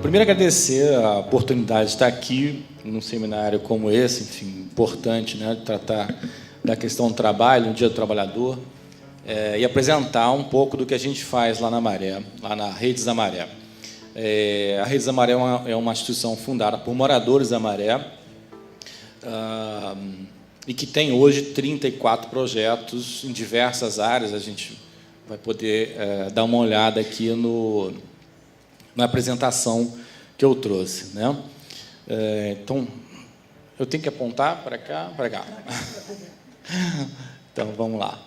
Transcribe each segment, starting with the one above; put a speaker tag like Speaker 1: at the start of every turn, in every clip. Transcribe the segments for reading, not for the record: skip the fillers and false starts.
Speaker 1: Primeiro, agradecer a oportunidade de estar aqui num seminário como esse, enfim, importante, né, de tratar da questão do trabalho, no Dia do Trabalhador, e apresentar um pouco do que a gente faz lá na Maré, lá na Redes da Maré. A Redes da Maré é uma instituição fundada por moradores da Maré e que tem hoje 34 projetos em diversas áreas. A gente vai poder dar uma olhada aqui na apresentação que eu trouxe, né? Então, eu tenho que apontar para cá, para cá. Então, vamos lá.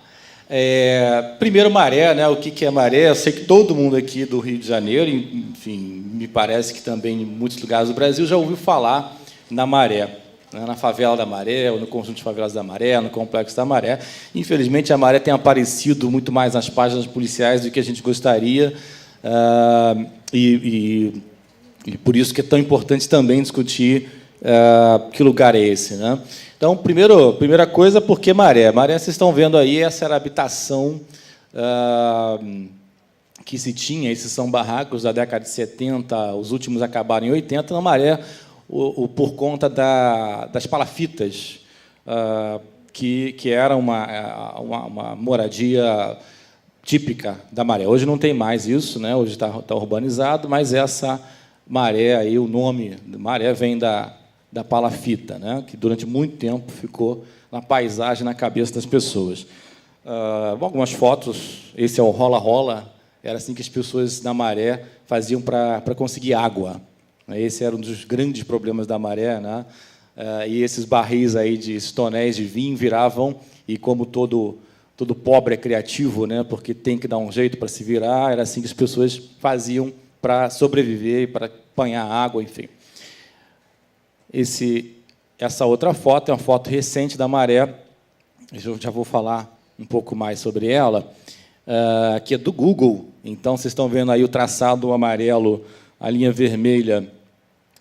Speaker 1: Primeiro, Maré, né? O que é Maré? Eu sei que todo mundo aqui do Rio de Janeiro, enfim, me parece que também em muitos lugares do Brasil já ouviu falar na Maré, né? Na favela da Maré, ou no conjunto de favelas da Maré, no complexo da Maré. Infelizmente, a Maré tem aparecido muito mais nas páginas policiais do que a gente gostaria, e por isso que é tão importante também discutir que lugar é esse, né? Então, primeira coisa, por que Maré? Maré, vocês estão vendo aí, essa era a habitação que se tinha, esses são barracos da década de 70, os últimos acabaram em 80, na Maré, por conta das palafitas, que era uma moradia típica da Maré. Hoje não tem mais isso, né? Hoje está urbanizado, mas essa Maré, aí, o nome Maré vem da palafita, né? Que durante muito tempo ficou na paisagem, na cabeça das pessoas. Algumas fotos, esse é o rola-rola, era assim que as pessoas na Maré faziam para conseguir água. Esse era um dos grandes problemas da Maré, né? E esses barris aí de tonéis de vinho viravam, e como todo pobre é criativo, né? Porque tem que dar um jeito para se virar, era assim que as pessoas faziam para sobreviver, para apanhar água, enfim. Essa outra foto é uma foto recente da Maré, eu já vou falar um pouco mais sobre ela, que é do Google. Então, vocês estão vendo aí o traçado amarelo, a linha vermelha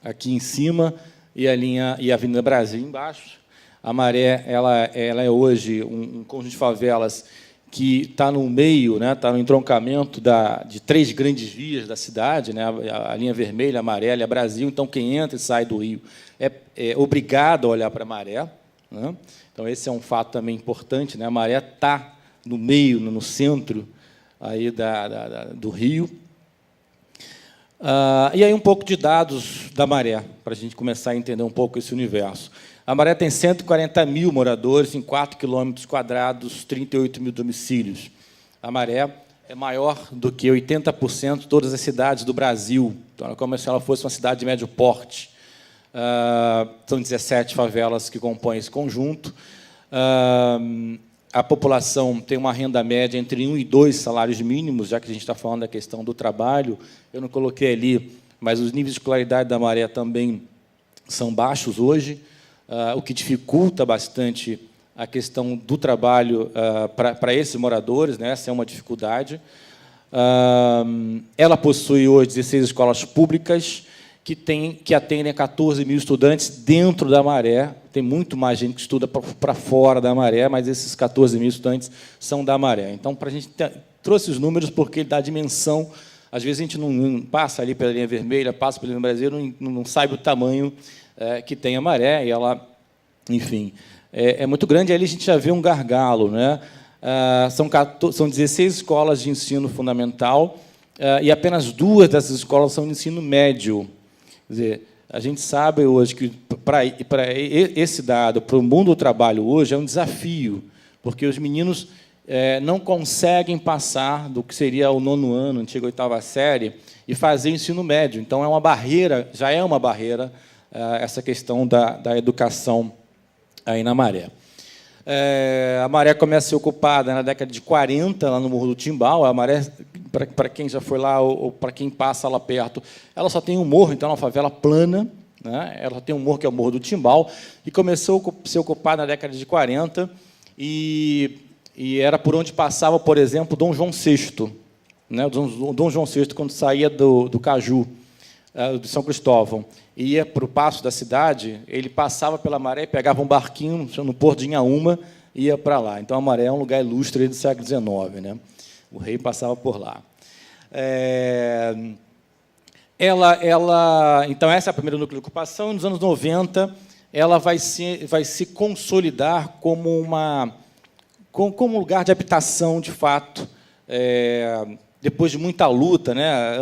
Speaker 1: aqui em cima e a Avenida Brasil embaixo. A Maré ela é hoje um conjunto de favelas que está no meio, né, está no entroncamento de 3 grandes vias da cidade, né, a linha vermelha, a amarela e a Brasil. Então, quem entra e sai do Rio é obrigado a olhar para a Maré, né? Então, esse é um fato também importante, né? A Maré está no meio, no centro aí do Rio. E aí um pouco de dados da Maré, para a gente começar a entender um pouco esse universo. A Maré tem 140 mil moradores em 4 km², 38 mil domicílios. A Maré é maior do que 80% de todas as cidades do Brasil. Então, é como se ela fosse uma cidade de médio porte. São 17 favelas que compõem esse conjunto. A população tem uma renda média entre 1 e 2 salários mínimos, já que a gente está falando da questão do trabalho. Eu não coloquei ali, mas os níveis de escolaridade da Maré também são baixos hoje, o que dificulta bastante a questão do trabalho para esses moradores, né? Essa é uma dificuldade. Ela possui hoje 16 escolas públicas que atendem a 14 mil estudantes dentro da Maré. Tem muito mais gente que estuda para fora da Maré, mas esses 14 mil estudantes são da Maré. Então, a gente trouxe os números porque ele dá dimensão. Às vezes, a gente não passa ali pela linha vermelha, passa pela linha brasileira, não sabe o tamanho que tem a Maré, e ela, enfim, é muito grande. Ali a gente já vê um gargalo, né? São 16 escolas de ensino fundamental, e apenas 2 dessas escolas são de ensino médio. Quer dizer, a gente sabe hoje que, para esse dado, para o mundo do trabalho hoje, é um desafio, porque os meninos não conseguem passar do que seria o 9º ano, antiga 8ª série, e fazer ensino médio. Então, é uma barreira, já é uma barreira, essa questão da educação aí na Maré. A Maré começa a ser ocupada na década de 40, lá no Morro do Timbal. A Maré, para quem já foi lá ou para quem passa lá perto, ela só tem um morro, então é uma favela plana, né? Ela tem um morro que é o Morro do Timbal, e começou a ser ocupada na década de 40, e era por onde passava, por exemplo, Dom João VI, né? O Dom João VI, quando saía do Caju, de São Cristóvão, e ia para o passo da cidade, ele passava pela Maré e pegava um barquinho no Porto de Inhaúma e ia para lá. Então, a Maré é um lugar ilustre do século XIX, né? O rei passava por lá. Então, essa é a primeira núcleo de ocupação. E, nos anos 90, ela vai se consolidar como um lugar de habitação, de fato, depois de muita luta, né?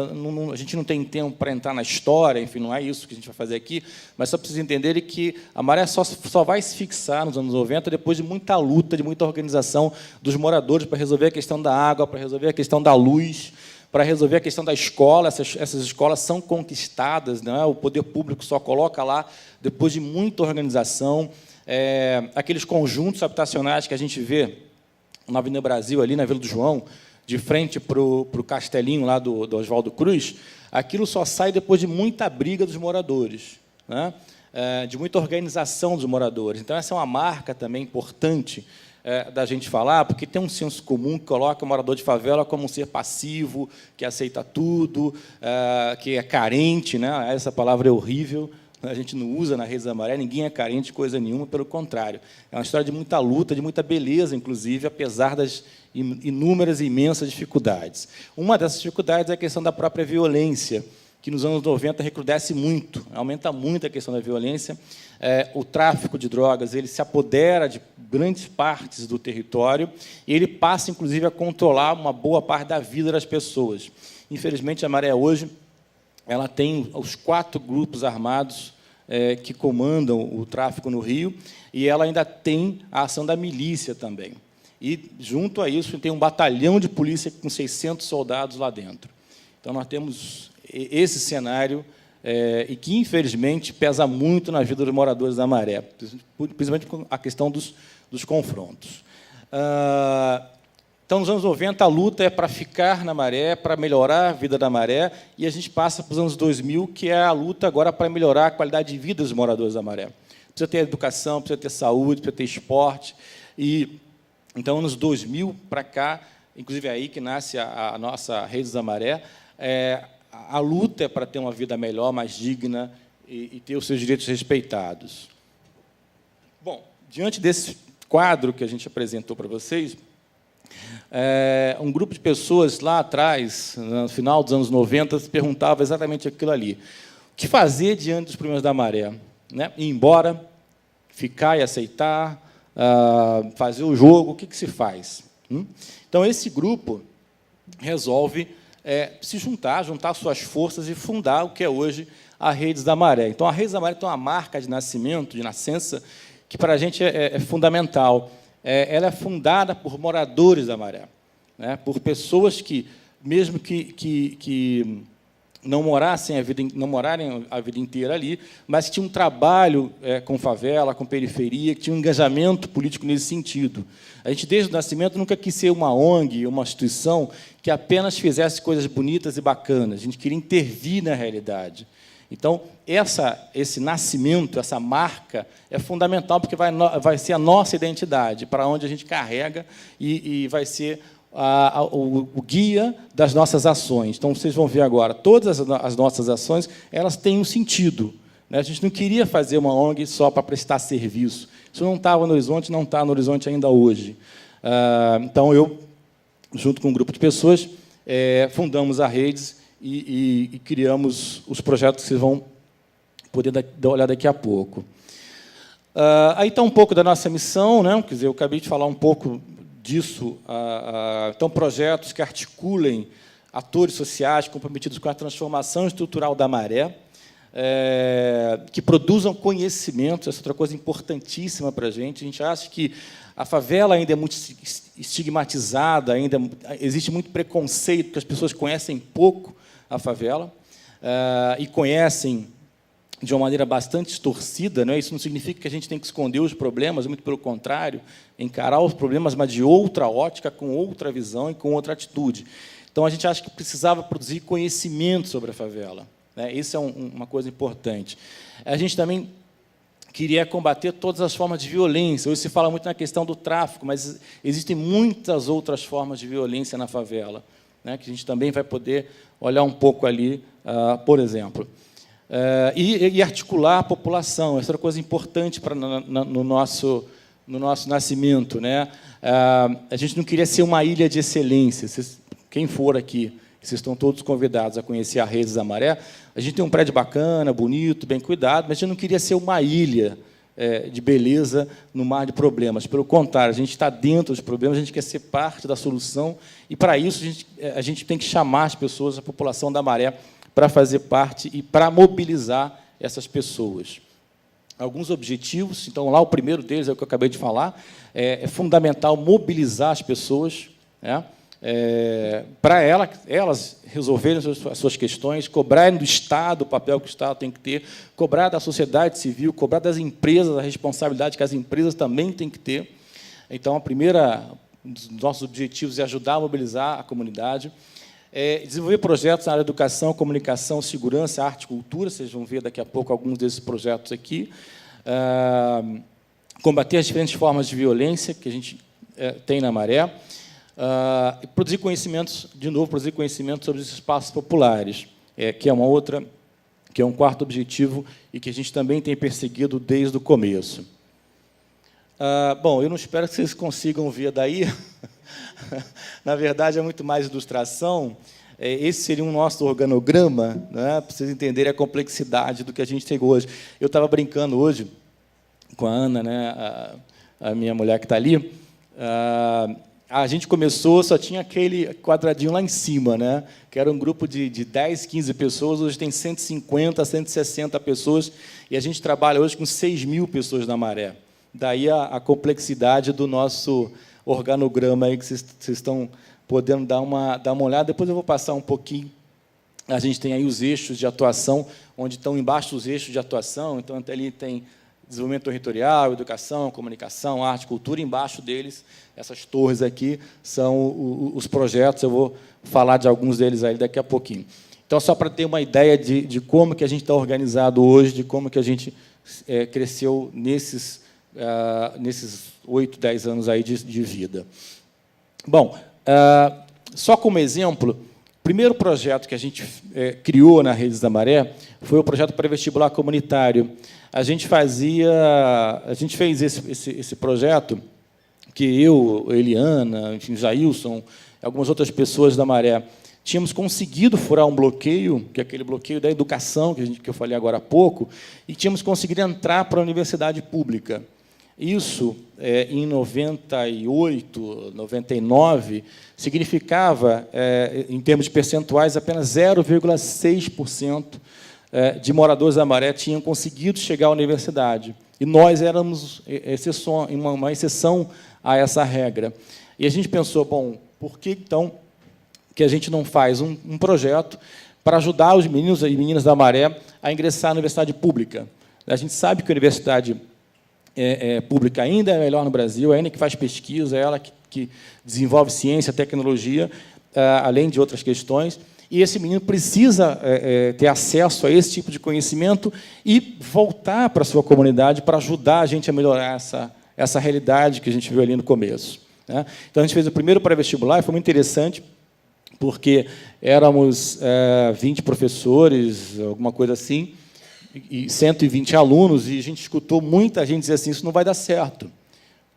Speaker 1: A gente não tem tempo para entrar na história, enfim, não é isso que a gente vai fazer aqui, mas só precisa entender que a Maré só vai se fixar nos anos 90 depois de muita luta, de muita organização dos moradores para resolver a questão da água, para resolver a questão da luz, para resolver a questão da escola. Essas escolas são conquistadas, né? O poder público só coloca lá depois de muita organização. Aqueles conjuntos habitacionais que a gente vê na Avenida Brasil, ali na Vila do João, de frente para o castelinho lá do Oswaldo Cruz, aquilo só sai depois de muita briga dos moradores, né? De muita organização dos moradores. Então, essa é uma marca também importante da gente falar, porque tem um senso comum que coloca o morador de favela como um ser passivo, que aceita tudo, que é carente, né? Essa palavra é horrível, a gente não usa na Redes da Maré, ninguém é carente de coisa nenhuma, pelo contrário. É uma história de muita luta, de muita beleza, inclusive, apesar das inúmeras e imensas dificuldades. Uma dessas dificuldades é a questão da própria violência, que nos anos 90 recrudesce muito, aumenta muito a questão da violência. O tráfico de drogas ele se apodera de grandes partes do território e ele passa, inclusive, a controlar uma boa parte da vida das pessoas. Infelizmente, a Maré, hoje, ela tem os 4 grupos armados que comandam o tráfico no Rio, e ela ainda tem a ação da milícia também. E, junto a isso, tem um batalhão de polícia com 600 soldados lá dentro. Então, nós temos esse cenário, e que, infelizmente, pesa muito na vida dos moradores da Maré, principalmente com a questão dos confrontos. Então, nos anos 90, a luta é para ficar na Maré, para melhorar a vida da Maré, e a gente passa para os anos 2000, que é a luta agora para melhorar a qualidade de vida dos moradores da Maré. Precisa ter educação, precisa ter saúde, precisa ter esporte. E, então, anos 2000 para cá, inclusive é aí que nasce a nossa Redes da Maré, a luta é para ter uma vida melhor, mais digna, e ter os seus direitos respeitados. Bom, diante desse quadro que a gente apresentou para vocês, um grupo de pessoas lá atrás, no final dos anos 90, se perguntava exatamente aquilo ali. O que fazer diante dos problemas da Maré? Né? Ir embora, ficar e aceitar, fazer o jogo, o que se faz? Então, esse grupo resolve se juntar suas forças e fundar o que é hoje a Redes da Maré. Então, a Redes da Maré tem uma marca de nascimento, de nascença, que, para a gente, é fundamental. Ela é fundada por moradores da Maré, né? Por pessoas que, mesmo que não morarem a vida inteira ali, mas que tinham um trabalho com favela, com periferia, que tinham um engajamento político nesse sentido. A gente, desde o nascimento, nunca quis ser uma ONG, uma instituição que apenas fizesse coisas bonitas e bacanas. A gente queria intervir na realidade. Então, esse nascimento, essa marca, é fundamental, porque vai ser a nossa identidade, para onde a gente carrega, e vai ser o guia das nossas ações. Então, vocês vão ver agora, todas as nossas ações, elas têm um sentido, né? A gente não queria fazer uma ONG só para prestar serviço. Isso não estava no horizonte, não está no horizonte ainda hoje. Então, eu, junto com um grupo de pessoas, fundamos a Redes, e criamos os projetos que vocês vão poder dar uma olhada daqui a pouco. Aí está um pouco da nossa missão, né? Quer dizer, eu acabei de falar um pouco disso. Então, projetos que articulem atores sociais comprometidos com a transformação estrutural da Maré, que produzam conhecimento, essa é outra coisa importantíssima para a gente. A gente acha que a favela ainda é muito estigmatizada, ainda existe muito preconceito, porque as pessoas conhecem pouco a favela, e conhecem de uma maneira bastante distorcida, né? Isso não significa que a gente tem que esconder os problemas, muito pelo contrário, encarar os problemas, mas de outra ótica, com outra visão e com outra atitude. Então, a gente acha que precisava produzir conhecimento sobre a favela, né? Isso é uma coisa importante. A gente também queria combater todas as formas de violência. Hoje se fala muito na questão do tráfico, mas existem muitas outras formas de violência na favela, né, que a gente também vai poder olhar um pouco ali, por exemplo. E articular a população, essa é uma coisa importante no nosso nascimento, né? A gente não queria ser uma ilha de excelência. Quem for aqui que vocês estão todos convidados a conhecer a Redes da Maré. A gente tem um prédio bacana, bonito, bem cuidado, mas a gente não queria ser uma ilha de beleza no mar de problemas. Pelo contrário, a gente está dentro dos problemas, a gente quer ser parte da solução, e, para isso, a gente tem que chamar as pessoas, a população da Maré, para fazer parte e para mobilizar essas pessoas. Alguns objetivos, então, lá o primeiro deles é o que eu acabei de falar, é fundamental mobilizar as pessoas, né, para elas resolverem as suas questões, cobrarem do Estado o papel que o Estado tem que ter, cobrar da sociedade civil, cobrar das empresas a responsabilidade que as empresas também têm que ter. Então, um dos nossos objetivos é ajudar a mobilizar a comunidade, desenvolver projetos na área de educação, comunicação, segurança, arte e cultura, vocês vão ver daqui a pouco alguns desses projetos aqui, combater as diferentes formas de violência que a gente tem na Maré, produzir conhecimentos, de novo, produzir conhecimentos sobre os espaços populares, que é um quarto objetivo e que a gente também tem perseguido desde o começo. Bom, eu não espero que vocês consigam ver daí. Na verdade, é muito mais ilustração. Esse seria um nosso organograma, né, para vocês entenderem a complexidade do que a gente tem hoje. Eu estava brincando hoje com a Ana, né, a minha mulher que está ali. A gente começou, só tinha aquele quadradinho lá em cima, né, que era um grupo de 10, 15 pessoas, hoje tem 150, 160 pessoas, e a gente trabalha hoje com 6.000 pessoas na Maré. Daí a complexidade do nosso organograma aí que vocês estão podendo dar uma olhada. Depois eu vou passar um pouquinho. A gente tem aí os eixos de atuação, onde estão embaixo os eixos de atuação. Então, ali tem desenvolvimento territorial, educação, comunicação, arte, cultura. Embaixo deles, essas torres aqui, são os projetos. Eu vou falar de alguns deles aí daqui a pouquinho. Então, só para ter uma ideia de como que a gente está organizado hoje, de como que a gente cresceu nesses 8, 10 anos aí de vida. Bom, só como exemplo, o primeiro projeto que a gente criou na Redes da Maré foi o projeto pré-vestibular comunitário. A gente fez esse projeto que eu, Eliana, enfim, Jailson, algumas outras pessoas da Maré, tínhamos conseguido furar um bloqueio, que é aquele bloqueio da educação, que eu falei agora há pouco, e tínhamos conseguido entrar para a universidade pública. Isso, em 98, 99, significava, em termos de percentuais, apenas 0,6% de moradores da Maré tinham conseguido chegar à universidade. E nós éramos uma exceção a essa regra. E a gente pensou, bom, por que, então, que a gente não faz um projeto para ajudar os meninos e meninas da Maré a ingressar na universidade pública? A gente sabe que a universidade pública ainda é a melhor no Brasil, é ela que faz pesquisa, é ela que desenvolve ciência, tecnologia, além de outras questões, e esse menino precisa ter acesso a esse tipo de conhecimento e voltar para a sua comunidade para ajudar a gente a melhorar essa realidade que a gente viu ali no começo, né? Então, a gente fez o primeiro pré-vestibular, e foi muito interessante, porque éramos 20 professores, alguma coisa assim, e 120 alunos, e a gente escutou muita gente dizer assim, isso não vai dar certo.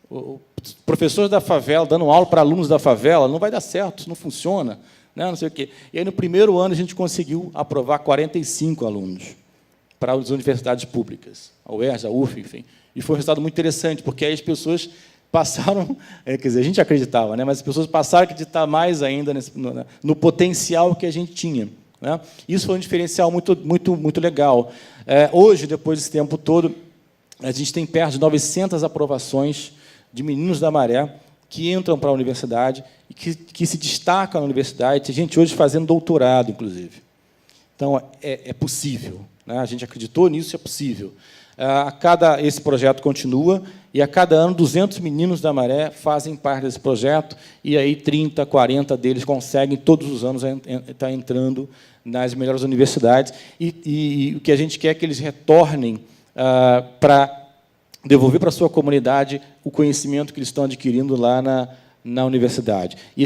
Speaker 1: Os professores da favela dando aula para alunos da favela, não vai dar certo, isso não funciona, né? Não sei o quê. E aí, no primeiro ano, a gente conseguiu aprovar 45 alunos para as universidades públicas, a UERJ, a UF, enfim. E foi um resultado muito interessante, porque aí as pessoas passaram, quer dizer, a gente acreditava, né? Mas as pessoas passaram a acreditar mais ainda no potencial que a gente tinha, né? Isso foi um diferencial muito legal. Hoje, depois desse tempo todo, a gente tem perto de 900 aprovações de meninos da Maré que entram para a universidade e que se destacam na universidade. Tem gente hoje fazendo doutorado, inclusive. Então, é possível, né? A gente acreditou nisso, é possível. Esse projeto continua, e a cada ano 200 meninos da Maré fazem parte desse projeto, e aí 30, 40 deles conseguem, todos os anos, estar entrando nas melhores universidades, e o que a gente quer é que eles retornem para devolver para a sua comunidade o conhecimento que eles estão adquirindo lá na universidade. E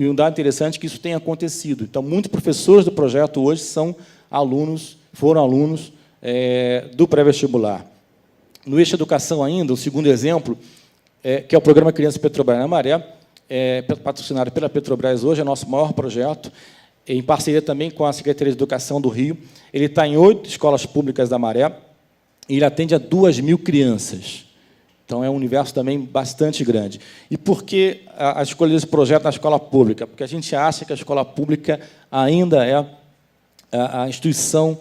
Speaker 1: um dado interessante é que isso tem acontecido. Então, muitos professores do projeto hoje foram alunos do pré-vestibular. No eixo educação ainda, o segundo exemplo, que é o Programa Criança Petrobras na Maré, patrocinado pela Petrobras hoje, é nosso maior projeto. em parceria também com a Secretaria de Educação do Rio. Ele está em 8 escolas públicas da Maré, e ele atende a 2.000 crianças. Então, é um universo também bastante grande. E por que a escolha desse projeto na escola pública? Porque a gente acha que a escola pública ainda é a instituição,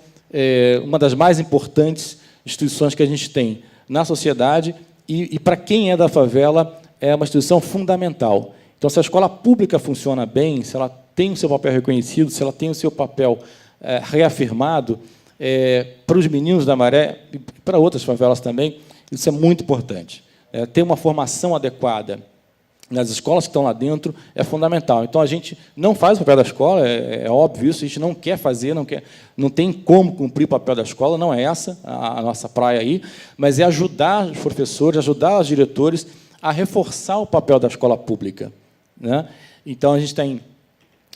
Speaker 1: uma das mais importantes instituições que a gente tem na sociedade, e para quem é da favela, é uma instituição fundamental. Então, se a escola pública funciona bem, se ela tem o seu papel reconhecido, se ela tem o seu papel reafirmado, para os meninos da Maré e para outras favelas também, isso é muito importante. Ter uma formação adequada nas escolas que estão lá dentro é fundamental. Então, a gente não faz o papel da escola, é óbvio isso, a gente não quer fazer, não tem como cumprir o papel da escola, não é essa a nossa praia aí, mas é ajudar os professores, ajudar os diretores a reforçar o papel da escola pública, né? Então, a gente tem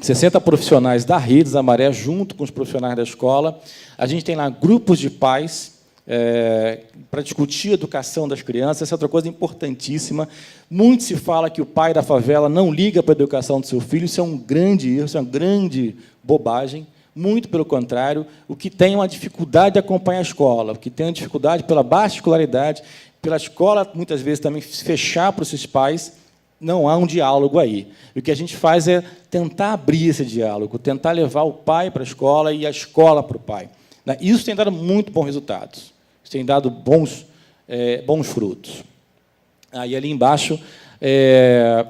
Speaker 1: 60 profissionais da Rede da Maré, junto com os profissionais da escola. A gente tem lá grupos de pais para discutir a educação das crianças. Essa é outra coisa importantíssima. Muito se fala que o pai da favela não liga para a educação do seu filho. Isso é um grande erro, isso é uma grande bobagem. Muito pelo contrário, o que tem uma dificuldade de acompanhar a escola, o que tem uma dificuldade pela baixa escolaridade, pela escola, muitas vezes, também fechar para os seus pais, não há um diálogo aí. O que a gente faz é tentar abrir esse diálogo, tentar levar o pai para a escola e a escola para o pai. Isso tem dado muito bons resultados, isso tem dado bons frutos. Aí, ali embaixo,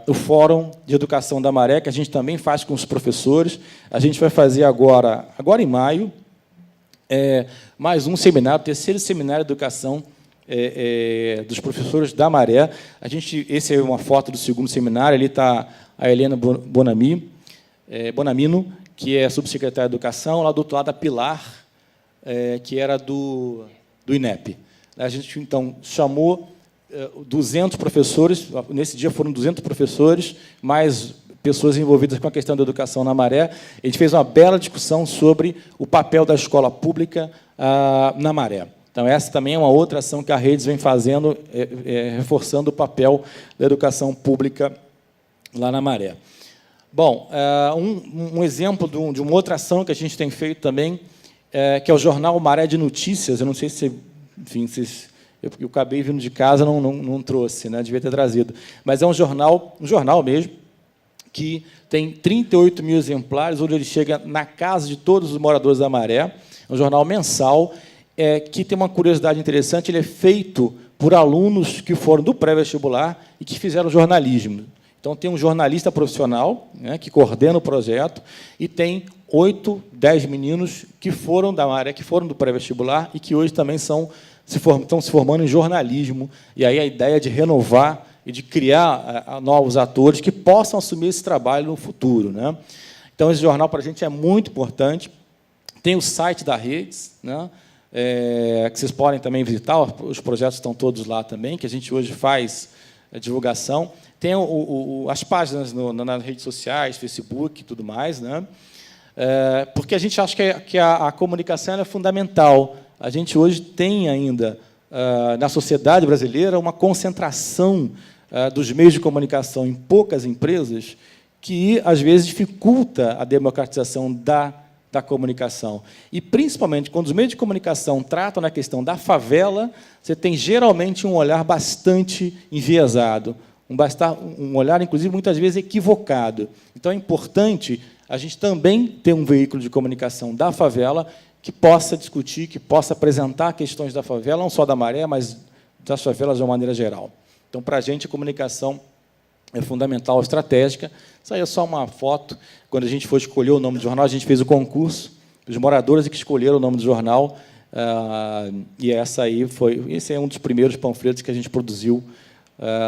Speaker 1: o Fórum de Educação da Maré, que a gente também faz com os professores. A gente vai fazer agora em maio, mais um seminário, o 3º Seminário de Educação dos professores da Maré. Esse é uma foto do 2º seminário, ali está a Helena Bonamino, que é subsecretária de Educação, lá do outro lado a Pilar, que era do INEP. A gente, então, chamou 200 professores, nesse dia foram 200 professores, mais pessoas envolvidas com a questão da educação na Maré. A gente fez uma bela discussão sobre o papel da escola pública na Maré. Então, essa também é uma outra ação que a Redes vem fazendo, reforçando o papel da educação pública lá na Maré. Bom, um exemplo de uma outra ação que a gente tem feito também, que é o jornal Maré de Notícias. Eu não sei se, enfim, eu acabei vindo de casa, não trouxe, né? Devia ter trazido. Mas é um jornal mesmo, que tem 38.000 exemplares, onde ele chega na casa de todos os moradores da Maré. É um jornal mensal, que tem uma curiosidade interessante. Ele é feito por alunos que foram do pré-vestibular e que fizeram jornalismo. Então, tem um jornalista profissional, né, que coordena o projeto, e tem 8, 10 meninos que foram da Maré, que foram do pré-vestibular e que hoje também estão se formando em jornalismo. E aí a ideia de renovar e de criar novos atores que possam assumir esse trabalho no futuro, né? Então, esse jornal, para a gente, é muito importante. Tem o site da Redes, né, que vocês podem também visitar, os projetos estão todos lá também, que a gente hoje faz a divulgação. Tem as páginas nas redes sociais, Facebook e tudo mais, né? Porque a gente acha que a comunicação é fundamental. A gente hoje tem ainda, na sociedade brasileira, uma concentração dos meios de comunicação em poucas empresas que, às vezes, dificulta a democratização da comunicação. E, principalmente, quando os meios de comunicação tratam na questão da favela, você tem, geralmente, um olhar bastante enviesado, um olhar, inclusive, muitas vezes equivocado. Então, é importante a gente também ter um veículo de comunicação da favela que possa discutir, que possa apresentar questões da favela, não só da Maré, mas das favelas de uma maneira geral. Então, para a gente, a comunicação é fundamental, estratégica. Isso aí é só uma foto. Quando a gente foi escolher o nome do jornal, a gente fez o concurso, os moradores que escolheram o nome do jornal, e esse é um dos primeiros panfletos que a gente produziu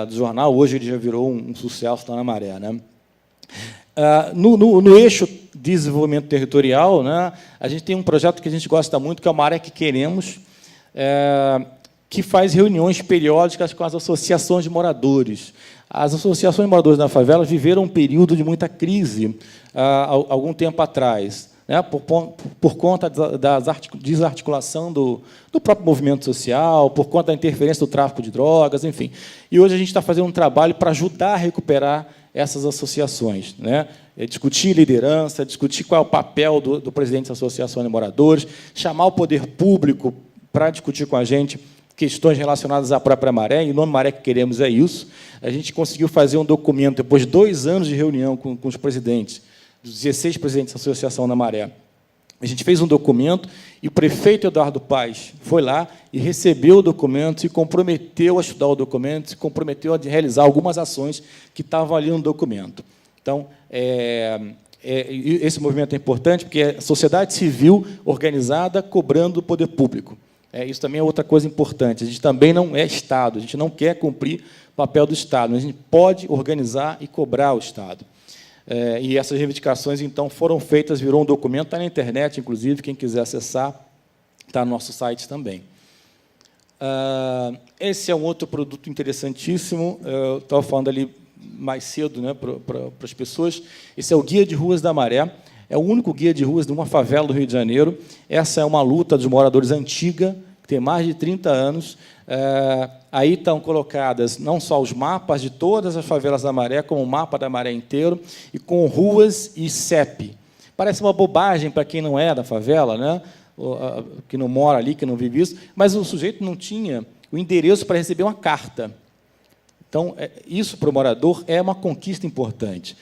Speaker 1: do jornal. Hoje ele já virou um sucesso lá na Maré, né? No eixo de desenvolvimento territorial, né, a gente tem um projeto que a gente gosta muito, que é o Maré que Queremos, que faz reuniões periódicas com as associações de moradores. As associações de moradores da favela viveram um período de muita crise algum tempo atrás, né, por conta da desarticulação do próprio movimento social, por conta da interferência do tráfico de drogas, enfim. E hoje a gente está fazendo um trabalho para ajudar a recuperar essas associações, né? Discutir liderança, discutir qual é o papel do presidente da associação de moradores, chamar o poder público para discutir com a gente questões relacionadas à própria Maré, e o nome Maré que queremos é isso. A gente conseguiu fazer um documento, depois de 2 anos de reunião com os presidentes, dos 16 presidentes da Associação da Maré. A gente fez um documento e o prefeito Eduardo Paes foi lá e recebeu o documento, se comprometeu a estudar o documento, se comprometeu a realizar algumas ações que estavam ali no documento. Então, esse movimento é importante porque é a sociedade civil organizada cobrando do poder público. Isso também é outra coisa importante. A gente também não é Estado, a gente não quer cumprir o papel do Estado, mas a gente pode organizar e cobrar o Estado. E essas reivindicações, então, foram feitas, virou um documento, está na internet, inclusive, quem quiser acessar, está no nosso site também. Esse é um outro produto interessantíssimo, eu estava falando ali mais cedo, né, para as pessoas. Esse é o Guia de Ruas da Maré, é o único guia de ruas de uma favela do Rio de Janeiro. Essa é uma luta dos moradores antiga, que tem mais de 30 anos. Aí estão colocadas não só os mapas de todas as favelas da Maré, como o mapa da Maré inteiro, e com ruas e CEP. Parece uma bobagem para quem não é da favela, né? Que não mora ali, que não vive isso, mas o sujeito não tinha o endereço para receber uma carta. Então, isso, para o morador, é uma conquista importante.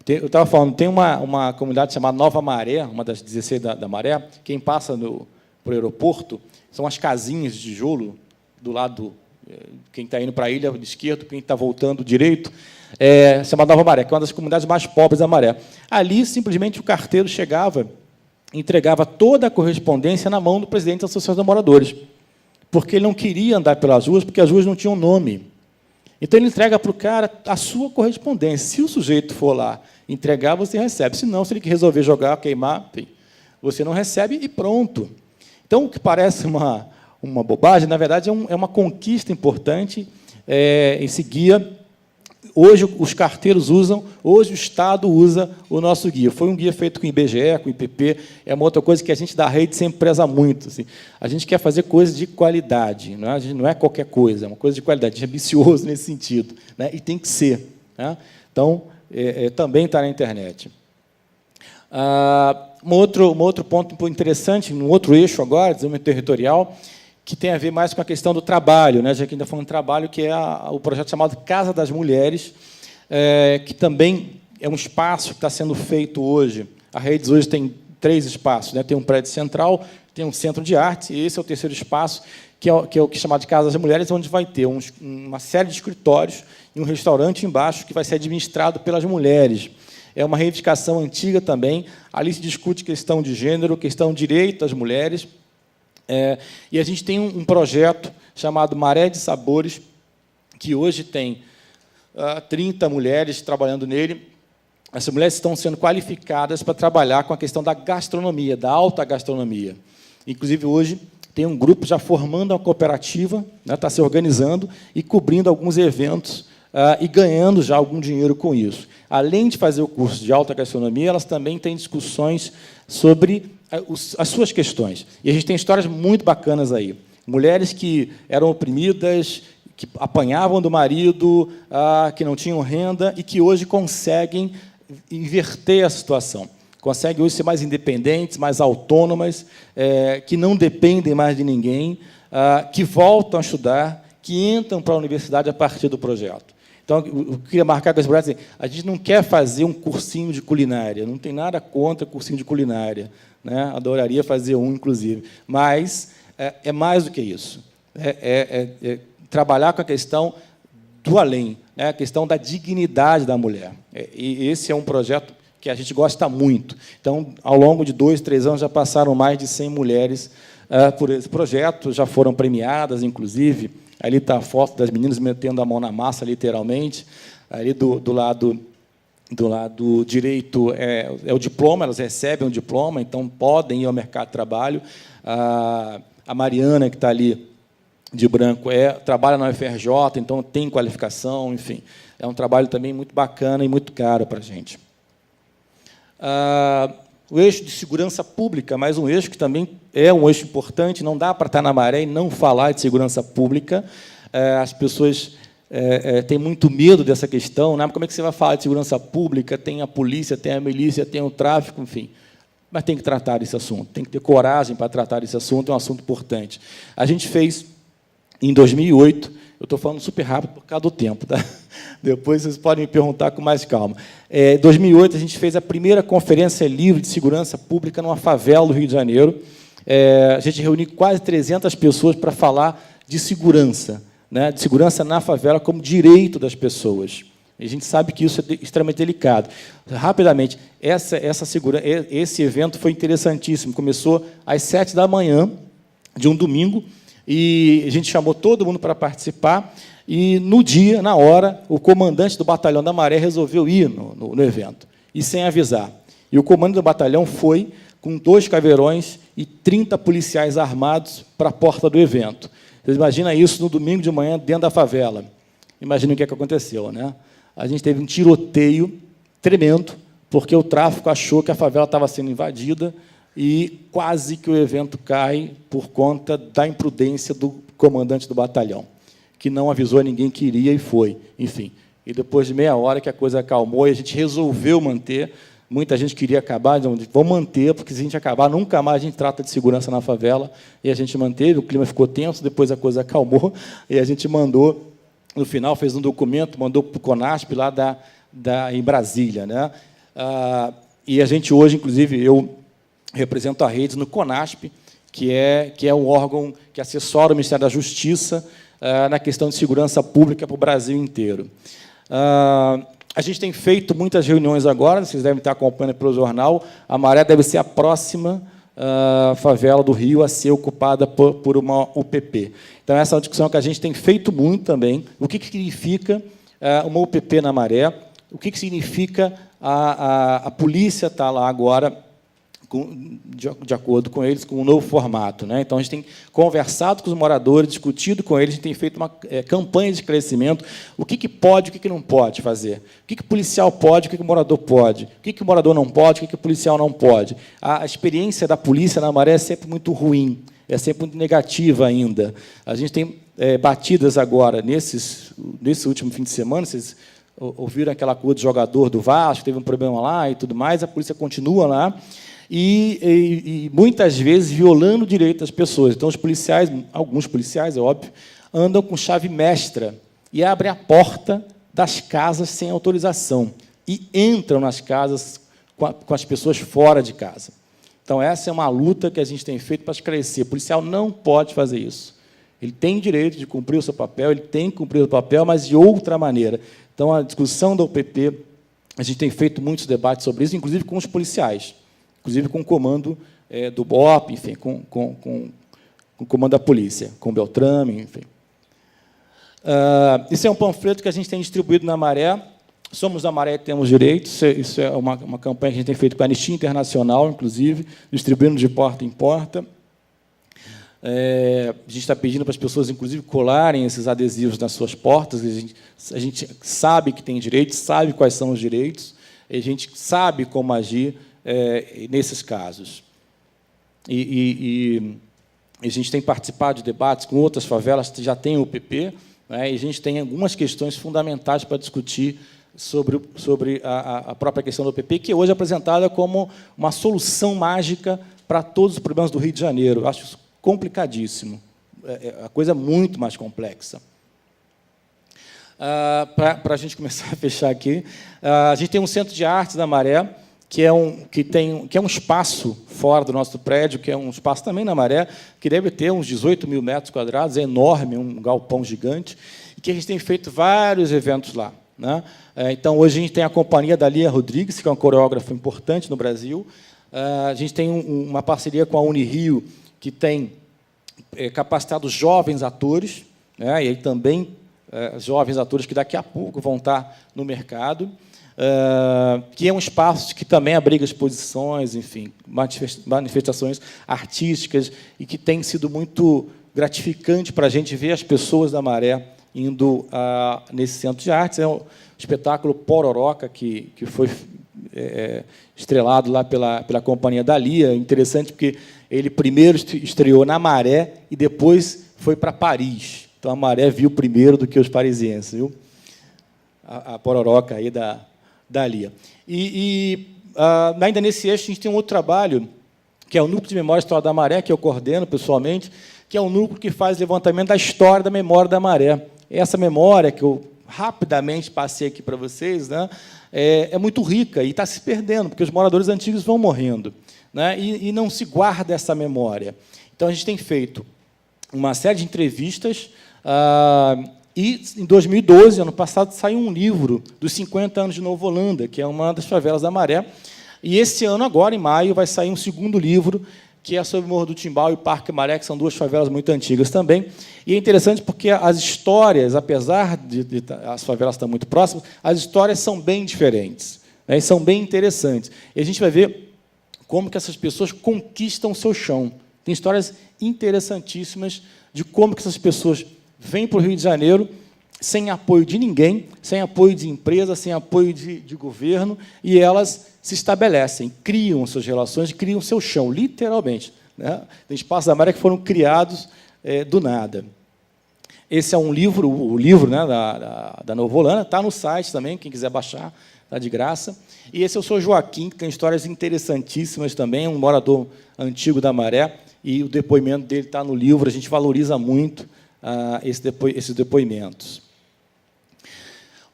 Speaker 1: Eu estava falando, tem uma comunidade chamada Nova Maré, uma das 16 da Maré. Quem passa para o aeroporto, são as casinhas de tijolo, do lado, quem está indo para a ilha de esquerdo, quem está voltando direito, chamada Nova Maré, que é uma das comunidades mais pobres da Maré. Ali, simplesmente, o carteiro chegava, entregava toda a correspondência na mão do presidente da Associação de Moradores, porque ele não queria andar pelas ruas, porque as ruas não tinham nome. Então, ele entrega para o cara a sua correspondência. Se o sujeito for lá entregar, você recebe. Se não, se ele resolver jogar, queimar, enfim, você não recebe e pronto. Então, o que parece uma bobagem, na verdade, é uma conquista importante. Esse guia, hoje, os carteiros usam, hoje o Estado usa o nosso guia. Foi um guia feito com o IBGE, com o IPP, é uma outra coisa que a gente da rede sempre preza muito. Assim. A gente quer fazer coisas de qualidade, não é? A gente não é qualquer coisa, é uma coisa de qualidade, a gente é ambicioso nesse sentido, né? E tem que ser. Né? Então, também está na internet. Um outro ponto interessante, um outro eixo agora, desenvolvimento territorial, que tem a ver mais com a questão do trabalho, né? Já que ainda falando de trabalho, que é o projeto chamado Casa das Mulheres, que também é um espaço que está sendo feito hoje. A Redes hoje tem 3 espaços, né? Tem um prédio central, tem um centro de artes, e esse é o terceiro espaço, que é o que é chamado de Casa das Mulheres, onde vai ter uma série de escritórios e um restaurante embaixo que vai ser administrado pelas mulheres. É uma reivindicação antiga também. Ali se discute questão de gênero, questão de direito das mulheres. E a gente tem um projeto chamado Maré de Sabores, que hoje tem 30 mulheres trabalhando nele. Essas mulheres estão sendo qualificadas para trabalhar com a questão da gastronomia, da alta gastronomia. Inclusive, hoje, tem um grupo já formando uma cooperativa, né, está se organizando e cobrindo alguns eventos e ganhando já algum dinheiro com isso. Além de fazer o curso de alta gastronomia, elas também têm discussões sobre as suas questões. E a gente tem histórias muito bacanas aí. Mulheres que eram oprimidas, que apanhavam do marido, que não tinham renda e que hoje conseguem inverter a situação. Conseguem hoje ser mais independentes, mais autônomas, que não dependem mais de ninguém, que voltam a estudar, que entram para a universidade a partir do projeto. Então, eu queria marcar com as mulheres, a gente não quer fazer um cursinho de culinária, não tem nada contra cursinho de culinária, né? Adoraria fazer um, inclusive, mas é mais do que isso. Trabalhar com a questão do além, né? A questão da dignidade da mulher. E esse é um projeto que a gente gosta muito. Então, ao longo de 2, 3 anos, já passaram mais de 100 mulheres por esse projeto, já foram premiadas, inclusive. Ali está a foto das meninas metendo a mão na massa, literalmente. Ali do lado direito é o diploma, elas recebem o diploma, então podem ir ao mercado de trabalho. A Mariana, que está ali de branco, trabalha na UFRJ, então tem qualificação, enfim. É um trabalho também muito bacana e muito caro para a gente. O eixo de segurança pública, mais um eixo que também é um eixo importante, não dá para estar na Maré e não falar de segurança pública. As pessoas tem muito medo dessa questão, né? Como é que você vai falar de segurança pública? Tem a polícia, tem a milícia, tem o tráfico, enfim. Mas tem que tratar desse assunto, tem que ter coragem para tratar desse assunto, é um assunto importante. A gente fez, em 2008, eu estou falando super rápido por causa do tempo, tá? Depois vocês podem me perguntar com mais calma. Em 2008, a gente fez a primeira conferência livre de segurança pública numa favela do Rio de Janeiro. A gente reuniu quase 300 pessoas para falar de segurança, né, de segurança na favela como direito das pessoas. A gente sabe que isso é extremamente delicado. Rapidamente, esse evento foi interessantíssimo. Começou às 7h de um domingo, e a gente chamou todo mundo para participar, e, no dia, na hora, o comandante do Batalhão da Maré resolveu ir no evento, e sem avisar. E o comando do batalhão foi com 2 caveirões e 30 policiais armados para a porta do evento. Vocês imaginam isso no domingo de manhã, dentro da favela. Imaginem o que aconteceu, né? A gente teve um tiroteio tremendo, porque o tráfico achou que a favela estava sendo invadida e quase que o evento cai por conta da imprudência do comandante do batalhão, que não avisou ninguém que iria e foi. Enfim, e depois de meia hora que a coisa acalmou e a gente resolveu manter. Muita gente queria acabar, vamos manter, porque, se a gente acabar, nunca mais a gente trata de segurança na favela, e a gente manteve, o clima ficou tenso, depois a coisa acalmou, e a gente mandou, no final, fez um documento, mandou para o CONASP, lá em Brasília, né? E a gente, hoje, inclusive, eu represento a Redes no CONASP, que é um órgão que assessora o Ministério da Justiça na questão de segurança pública para o Brasil inteiro. A gente tem feito muitas reuniões agora, vocês devem estar acompanhando pelo jornal. A Maré deve ser a próxima favela do Rio a ser ocupada por uma UPP. Então, essa é uma discussão que a gente tem feito muito também. O que significa uma UPP na Maré? O que significa a polícia estar lá agora, de acordo com eles, com um novo formato, né? Então, a gente tem conversado com os moradores, discutido com eles, a gente tem feito uma campanha de esclarecimento, o que pode, o que não pode fazer, o que policial pode, o que morador pode, o que morador não pode, o que policial não pode. A experiência da polícia na Maré é sempre muito ruim, é sempre muito negativa ainda. A gente tem batidas agora, nesse último fim de semana, vocês ouviram aquela coisa do jogador do Vasco, teve um problema lá e tudo mais, a polícia continua lá, e muitas vezes violando o direito das pessoas. Então, os policiais, alguns policiais, é óbvio, andam com chave mestra e abrem a porta das casas sem autorização e entram nas casas com as pessoas fora de casa. Então, essa é uma luta que a gente tem feito para esclarecer. O policial não pode fazer isso. Ele tem direito de cumprir o seu papel, ele tem que cumprir o papel, mas de outra maneira. Então, a discussão da UPP, a gente tem feito muitos debates sobre isso, inclusive com os policiais, inclusive com o comando do BOP, enfim, com o comando da polícia, com o Beltrame, enfim. Isso é um panfleto que a gente tem distribuído na Maré. Somos da Maré e temos direitos. Isso é uma campanha que a gente tem feito com a Anistia Internacional, inclusive, distribuindo de porta em porta. A gente está pedindo para as pessoas, inclusive, colarem esses adesivos nas suas portas. A gente sabe que tem direitos, sabe quais são os direitos, a gente sabe como agir nesses casos. E a gente tem participado de debates com outras favelas que já têm o UPP, né, e a gente tem algumas questões fundamentais para discutir sobre a própria questão do UPP, que hoje é apresentada como uma solução mágica para todos os problemas do Rio de Janeiro. Eu acho isso complicadíssimo. A coisa é muito mais complexa. Para a gente começar a fechar aqui, a gente tem um centro de artes da Maré, que é um espaço fora do nosso prédio, que é um espaço também na Maré, que deve ter uns 18 mil metros quadrados, é enorme, um galpão gigante, e que a gente tem feito vários eventos lá, né? Então, hoje a gente tem a companhia da Lia Rodrigues, que é uma coreógrafa importante no Brasil. A gente tem uma parceria com a Unirio, que tem capacitado jovens atores, né? E aí também jovens atores que daqui a pouco vão estar no mercado, que é um espaço que também abriga exposições, enfim, manifestações artísticas, e que tem sido muito gratificante para a gente ver as pessoas da Maré indo nesse centro de artes. É um espetáculo Pororoca, que foi estrelado lá pela companhia da Lia. Interessante, porque ele primeiro estreou na Maré e depois foi para Paris. Então, a Maré viu primeiro do que os parisienses, viu? A pororoca aí da Lia. Ainda nesse eixo, a gente tem um outro trabalho, que é o Núcleo de Memória e História da Maré, que eu coordeno pessoalmente, que é um núcleo que faz levantamento da história da memória da Maré. Essa memória, que eu rapidamente passei aqui para vocês, né, é muito rica e está se perdendo, porque os moradores antigos vão morrendo, né, e não se guarda essa memória. Então, a gente tem feito uma série de entrevistas, e, em 2012, ano passado, saiu um livro dos 50 anos de Nova Holanda, que é uma das favelas da Maré, e esse ano, agora, em maio, vai sair um segundo livro, que é sobre o Morro do Timbal e o Parque Maré, que são duas favelas muito antigas também. E é interessante porque as histórias, apesar de as favelas estar muito próximas, as histórias são bem diferentes, né, e são bem interessantes. E a gente vai ver como que essas pessoas conquistam o seu chão. Tem histórias interessantíssimas de como que essas pessoas vêm para o Rio de Janeiro sem apoio de ninguém, sem apoio de empresa, sem apoio de governo, e elas se estabelecem, criam suas relações, criam seu chão, literalmente, né? Tem espaços da Maré que foram criados do nada. Esse é um livro, o livro, né, da Nova Holanda, está no site também, quem quiser baixar, está de graça. E esse é o Sr. Joaquim, que tem histórias interessantíssimas também, um morador antigo da Maré, e o depoimento dele está no livro, a gente valoriza muito esses depoimentos.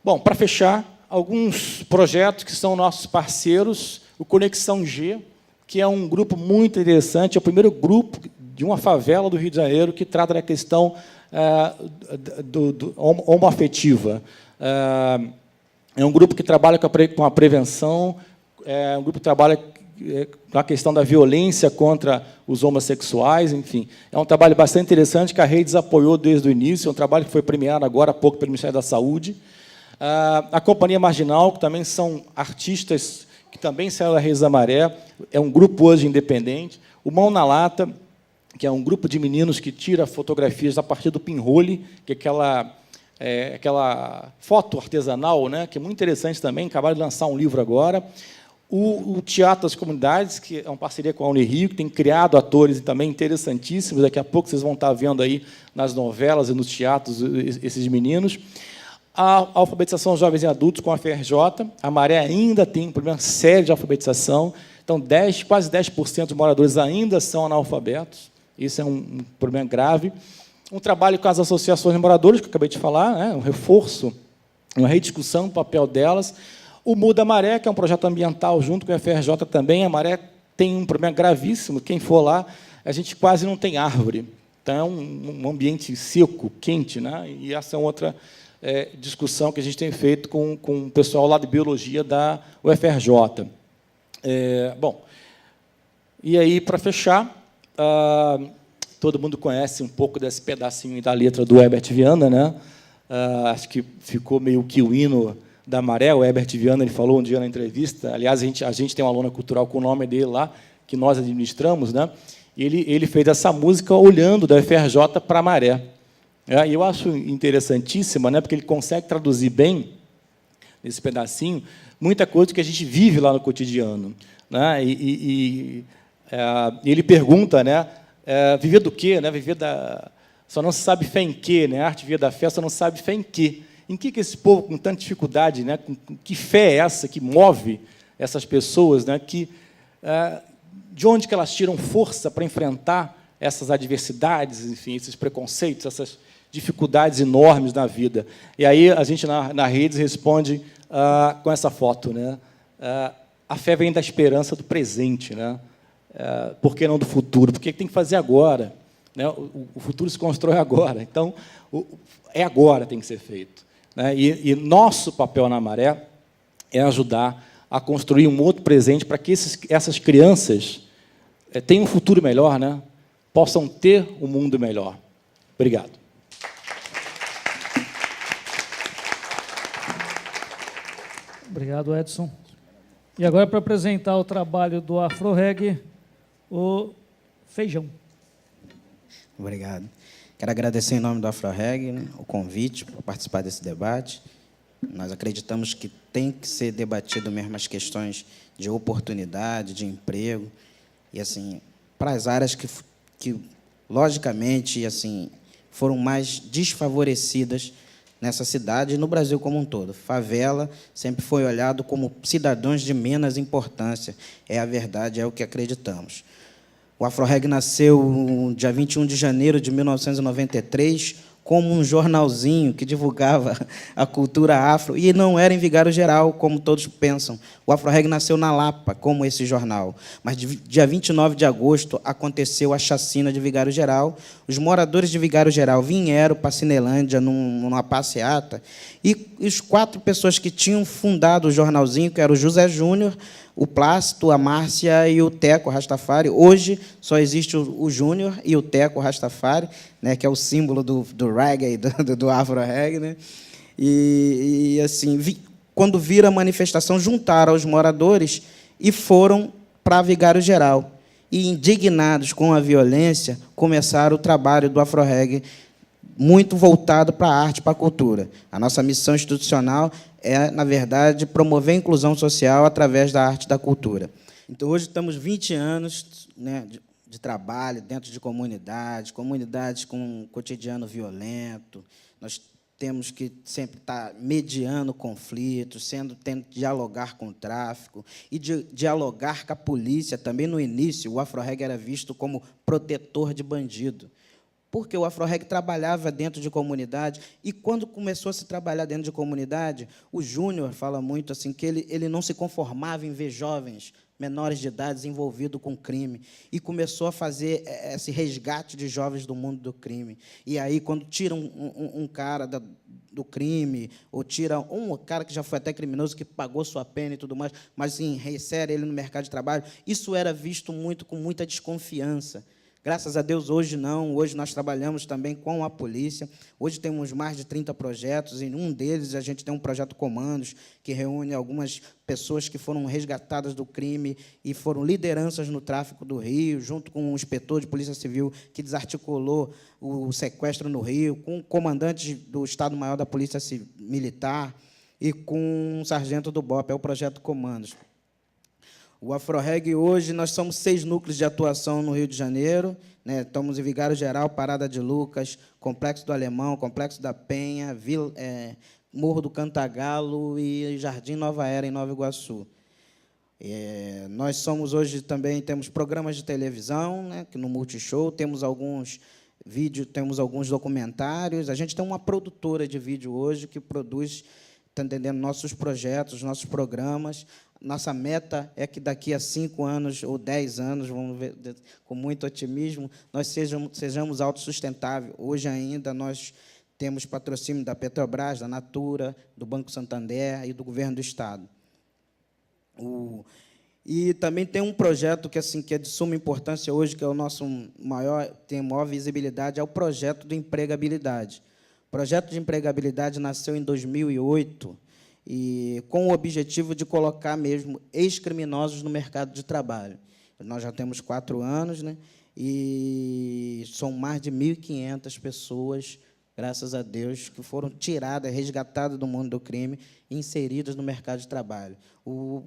Speaker 1: Bom, para fechar, alguns projetos que são nossos parceiros, o Conexão G, que é um grupo muito interessante, é o primeiro grupo de uma favela do Rio de Janeiro que trata da questão homoafetiva. É um grupo que trabalha com a prevenção, é um grupo que trabalha com a questão da violência contra os homossexuais, enfim. É um trabalho bastante interessante que a Redes apoiou desde o início, é um trabalho que foi premiado agora há pouco pelo Ministério da Saúde. A Companhia Marginal, que também são artistas que também saíram da Redes da Maré, é um grupo hoje independente. O Mão na Lata, que é um grupo de meninos que tira fotografias a partir do pinhole, que é aquela foto artesanal, né, que é muito interessante também, acabaram de lançar um livro agora. O Teatro das Comunidades, que é uma parceria com a Unirio, que tem criado atores também interessantíssimos, daqui a pouco vocês vão estar vendo aí nas novelas e nos teatros esses meninos. A alfabetização de jovens e adultos com a FRJ, a Maré ainda tem um problema sério de alfabetização, então quase 10% dos moradores ainda são analfabetos, isso é um problema grave. Um trabalho com as associações de moradores, que eu acabei de falar, né, um reforço, uma rediscussão do papel delas. O Muda Maré, que é um projeto ambiental junto com a FRJ também, a Maré tem um problema gravíssimo, quem for lá, a gente quase não tem árvore, então é um ambiente seco, quente, né, e essa é outra discussão que a gente tem feito com o pessoal lá de biologia da UFRJ. Bom, e aí, para fechar, todo mundo conhece um pouco desse pedacinho da letra do Herbert Viana, né? Acho que ficou meio que o hino da Maré. O Herbert Viana, ele falou um dia na entrevista, aliás, a gente tem uma lona cultural com o nome dele lá, que nós administramos, né? E ele fez essa música olhando da UFRJ para a Maré. E eu acho interessantíssima, né, porque ele consegue traduzir bem, nesse pedacinho, muita coisa que a gente vive lá no cotidiano, né? E ele pergunta, né, viver do quê? Né? Viver da... Só não se sabe fé em quê? Né? A arte viver da fé só não sabe fé em quê? Em que esse povo, com tanta dificuldade, né, que fé é essa que move essas pessoas, né, de onde que elas tiram força para enfrentar essas adversidades, enfim, esses preconceitos, essas dificuldades enormes na vida? E aí a gente, na Redes, responde com essa foto, né? A fé vem da esperança do presente, né? Por que não do futuro? Porque tem que fazer agora, né? O futuro se constrói agora. Então, agora tem que ser feito, né? E nosso papel na Maré é ajudar a construir um outro presente para que essas crianças tenham um futuro melhor, né? Possam ter um mundo melhor. Obrigado.
Speaker 2: Obrigado, Edson. E agora, para apresentar o trabalho do AfroReg, o Feijão.
Speaker 3: Obrigado. Quero agradecer em nome do AfroReg, né, o convite para participar desse debate. Nós acreditamos que tem que ser debatido mesmo as questões de oportunidade, de emprego, e assim, para as áreas que logicamente, assim, foram mais desfavorecidas nessa cidade e no Brasil como um todo. Favela sempre foi olhado como cidadãos de menos importância. É a verdade, é o que acreditamos. O AfroReg nasceu no dia 21 de janeiro de 1993, como um jornalzinho que divulgava a cultura afro, e não era em Vigário Geral, como todos pensam. O AfroReg nasceu na Lapa, como esse jornal. Mas, dia 29 de agosto, aconteceu a chacina de Vigário Geral. Os moradores de Vigário Geral vieram para a Cinelândia numa passeata, e as 4 pessoas que tinham fundado o jornalzinho, que eram o José Júnior, o Plácido, a Márcia e o Teco Rastafari. Hoje só existe o Júnior e o Teco Rastafari, né, que é o símbolo do reggae, do afro-reggae. Né? E assim, quando viram a manifestação, juntaram os moradores e foram para Vigário Geral. E, indignados com a violência, começaram o trabalho do afro-reggae, muito voltado para a arte, para a cultura. A nossa missão institucional é, na verdade, promover a inclusão social através da arte e da cultura. Então, hoje estamos 20 anos, né, de trabalho dentro de comunidades com um cotidiano violento. Nós temos que sempre estar mediando conflitos, tendo que dialogar com o tráfico e dialogar com a polícia. Também, no início, o AfroReg era visto como protetor de bandido, porque o AfroReg trabalhava dentro de comunidade, e, quando começou a se trabalhar dentro de comunidade, o Júnior fala muito assim, que ele não se conformava em ver jovens menores de idade envolvidos com crime, e começou a fazer esse resgate de jovens do mundo do crime. E aí, quando tira um cara do crime, ou tira um cara que já foi até criminoso, que pagou sua pena e tudo mais, mas assim, reinsere ele no mercado de trabalho, isso era visto com muita desconfiança. Graças a Deus, hoje não. Hoje nós trabalhamos também com a polícia. Hoje temos mais de 30 projetos, e em um deles a gente tem um projeto Comandos, que reúne algumas pessoas que foram resgatadas do crime e foram lideranças no tráfico do Rio, junto com um inspetor de Polícia Civil que desarticulou o sequestro no Rio, com comandantes do Estado-Maior da Polícia Militar e com um sargento do BOP. É o projeto Comandos. O AfroReg, hoje, nós somos 6 núcleos de atuação no Rio de Janeiro, né? Estamos em Vigário Geral, Parada de Lucas, Complexo do Alemão, Complexo da Penha, Morro do Cantagalo e Jardim Nova Era, em Nova Iguaçu. Nós somos, hoje, também temos programas de televisão, né, que no Multishow, temos alguns vídeos, temos alguns documentários. A gente tem uma produtora de vídeo hoje que produz, está entendendo, nossos projetos, nossos programas. Nossa meta é que, daqui a 5 anos ou 10 anos, vamos ver, com muito otimismo, nós sejamos autossustentáveis. Hoje ainda nós temos patrocínio da Petrobras, da Natura, do Banco Santander e do Governo do Estado. E também tem um projeto que é de suma importância hoje, que é o nosso tem maior visibilidade, é o projeto de empregabilidade. O projeto de empregabilidade nasceu em 2008, e com o objetivo de colocar mesmo ex-criminosos no mercado de trabalho. Nós já temos 4 anos, né, e são mais de 1.500 pessoas, graças a Deus, que foram tiradas, resgatadas do mundo do crime e inseridas no mercado de trabalho. O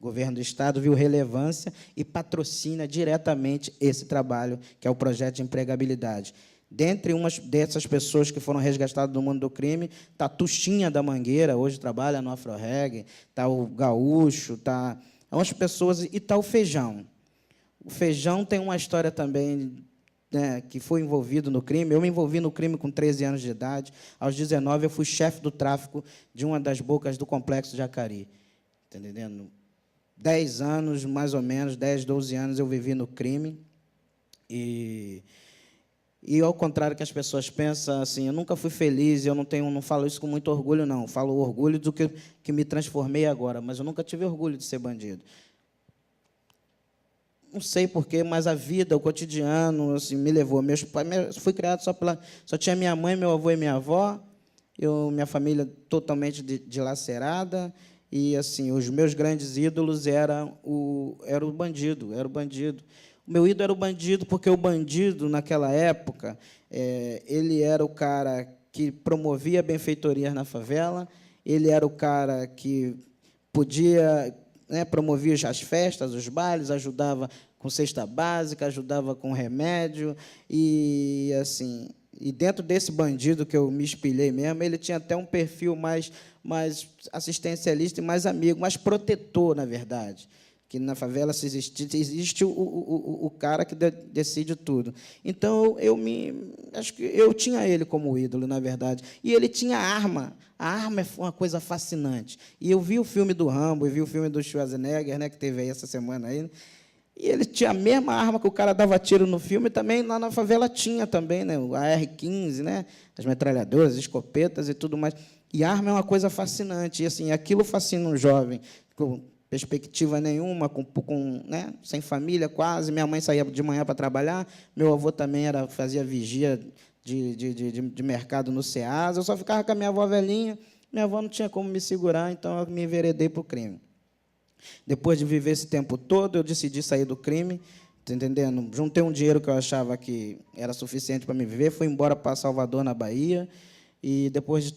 Speaker 3: Governo do Estado viu relevância e patrocina diretamente esse trabalho, que é o projeto de empregabilidade. Dentre umas dessas pessoas que foram resgatadas do mundo do crime, está a Tuxinha da Mangueira, hoje trabalha no AfroReg, está o Gaúcho, está umas pessoas, e está o Feijão. O Feijão tem uma história também, né, que foi envolvido no crime. Eu me envolvi no crime com 13 anos de idade. Aos 19, eu fui chefe do tráfico de uma das bocas do Complexo Jacari. Está entendendo? 10 anos, mais ou menos, 10, 12 anos, eu vivi no crime. E, ao contrário que as pessoas pensam, assim, eu nunca fui feliz, eu não falo isso com muito orgulho, não. Falo orgulho do que me transformei agora, mas eu nunca tive orgulho de ser bandido. Não sei porquê, mas a vida, o cotidiano, assim, me levou. Fui criado só tinha minha mãe, meu avô e minha avó, minha família totalmente dilacerada, e, assim, os meus grandes ídolos era o bandido. O meu ídolo era o bandido, porque o bandido, naquela época, ele era o cara que promovia benfeitorias na favela, ele era o cara que podia né, promovia as festas, os bailes, ajudava com cesta básica, ajudava com remédio, e assim, e dentro desse bandido que eu me espelhei mesmo, ele tinha até um perfil mais assistencialista e mais amigo, mais protetor, na verdade. Que na favela, se existe o cara que decide tudo. Então, acho que eu tinha ele como ídolo, na verdade. E ele tinha arma. A arma é uma coisa fascinante. E eu vi o filme do Rambo, e vi o filme do Schwarzenegger, né, que teve aí essa semana aí, e ele tinha a mesma arma que o cara dava tiro no filme, também lá na favela tinha também, né, a R-15, né, as metralhadoras, as escopetas e tudo mais. E arma é uma coisa fascinante. E assim, aquilo fascina um jovem com perspectiva nenhuma, né, sem família quase. Minha mãe saía de manhã para trabalhar, meu avô também fazia vigia de mercado no Ceasa. Eu só ficava com a minha avó velhinha, minha avó não tinha como me segurar, então eu me enveredei para o crime. Depois de viver esse tempo todo, eu decidi sair do crime, tá entendendo? Juntei um dinheiro que eu achava que era suficiente para me viver, fui embora para Salvador, na Bahia, e depois de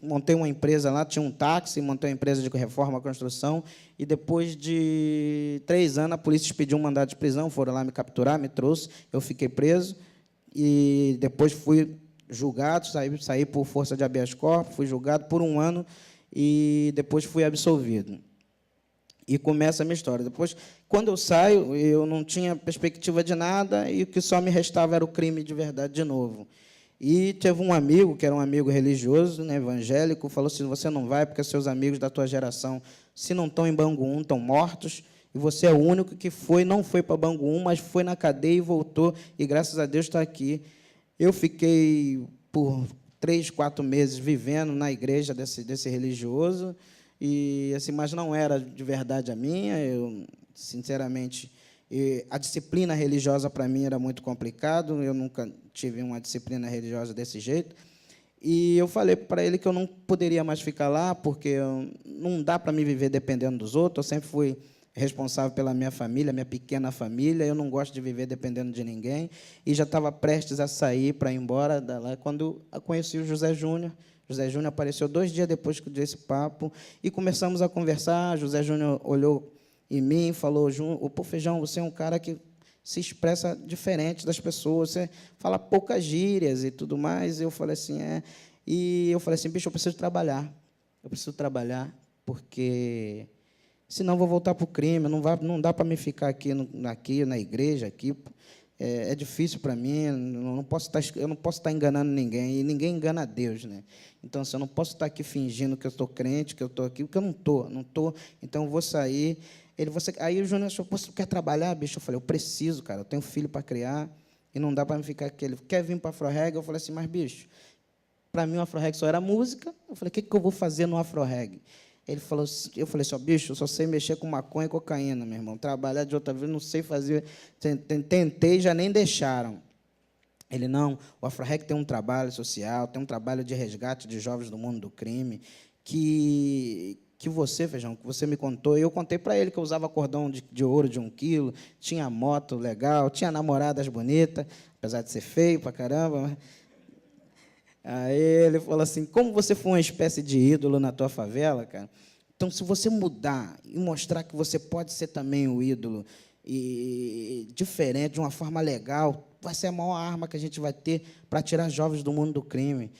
Speaker 3: montei uma empresa lá, tinha um táxi, montei uma empresa de reforma, construção, e depois de 3 anos, a polícia expediu um mandado de prisão, foram lá me capturar, me trouxe, eu fiquei preso, e depois fui julgado, saí por força de habeas corpus, fui julgado por 1 ano, e depois fui absolvido. E começa a minha história. Depois, quando eu saio, eu não tinha perspectiva de nada, e o que só me restava era o crime de verdade de novo. E teve um amigo, que era um amigo religioso, né, evangélico, falou assim: você não vai porque seus amigos da tua geração, se não estão em Bangu 1, estão mortos, e você é o único que não foi para Bangu 1, mas foi na cadeia e voltou, e graças a Deus está aqui. Eu fiquei por 3, 4 meses vivendo na igreja desse religioso, e assim, mas não era de verdade a minha. Eu, sinceramente, a disciplina religiosa para mim era muito complicado, eu nunca tive uma disciplina religiosa desse jeito, e eu falei para ele que eu não poderia mais ficar lá, porque não dá para me viver dependendo dos outros. Eu sempre fui responsável pela minha família, minha pequena família, eu não gosto de viver dependendo de ninguém, e já estava prestes a sair para ir embora lá, quando eu conheci o José Júnior. José Júnior apareceu 2 dias depois que eu dei esse papo, e começamos a conversar. José Júnior olhou em mim e falou: pô, Feijão, você é um cara que se expressa diferente das pessoas, você fala poucas gírias e tudo mais. E eu falei assim, E eu falei assim: bicho, eu preciso trabalhar, porque senão vou voltar para o crime, não dá para me ficar aqui na igreja, aqui. É difícil para mim, eu não posso estar enganando ninguém, e ninguém engana a Deus, né? Então, assim, eu não posso estar aqui fingindo que eu estou crente, que eu estou aqui, porque eu não estou, então eu vou sair. Aí o Júnior falou: você quer trabalhar, bicho? Eu falei: eu preciso, cara, eu tenho filho para criar, e não dá para me ficar aqui. Ele quer vir para a Afro-Reggae? Eu falei assim: mas, bicho, para mim o Afro-Reggae só era música. Eu falei: o que eu vou fazer no Afro-Reggae? Eu falei assim: bicho, eu só sei mexer com maconha e cocaína, meu irmão. Trabalhar de outra vez, não sei fazer. Tentei, já nem deixaram. Ele: não, o Afro-Reggae tem um trabalho social, tem um trabalho de resgate de jovens do mundo do crime, que você, Feijão, que você me contou. E eu contei para ele que eu usava cordão de ouro de 1 quilo, tinha moto legal, tinha namoradas bonitas, apesar de ser feio pra caramba, mas... Aí ele falou assim: como você foi uma espécie de ídolo na tua favela, cara, então, se você mudar e mostrar que você pode ser também o ídolo, e diferente, de uma forma legal, vai ser a maior arma que a gente vai ter para tirar jovens do mundo do crime.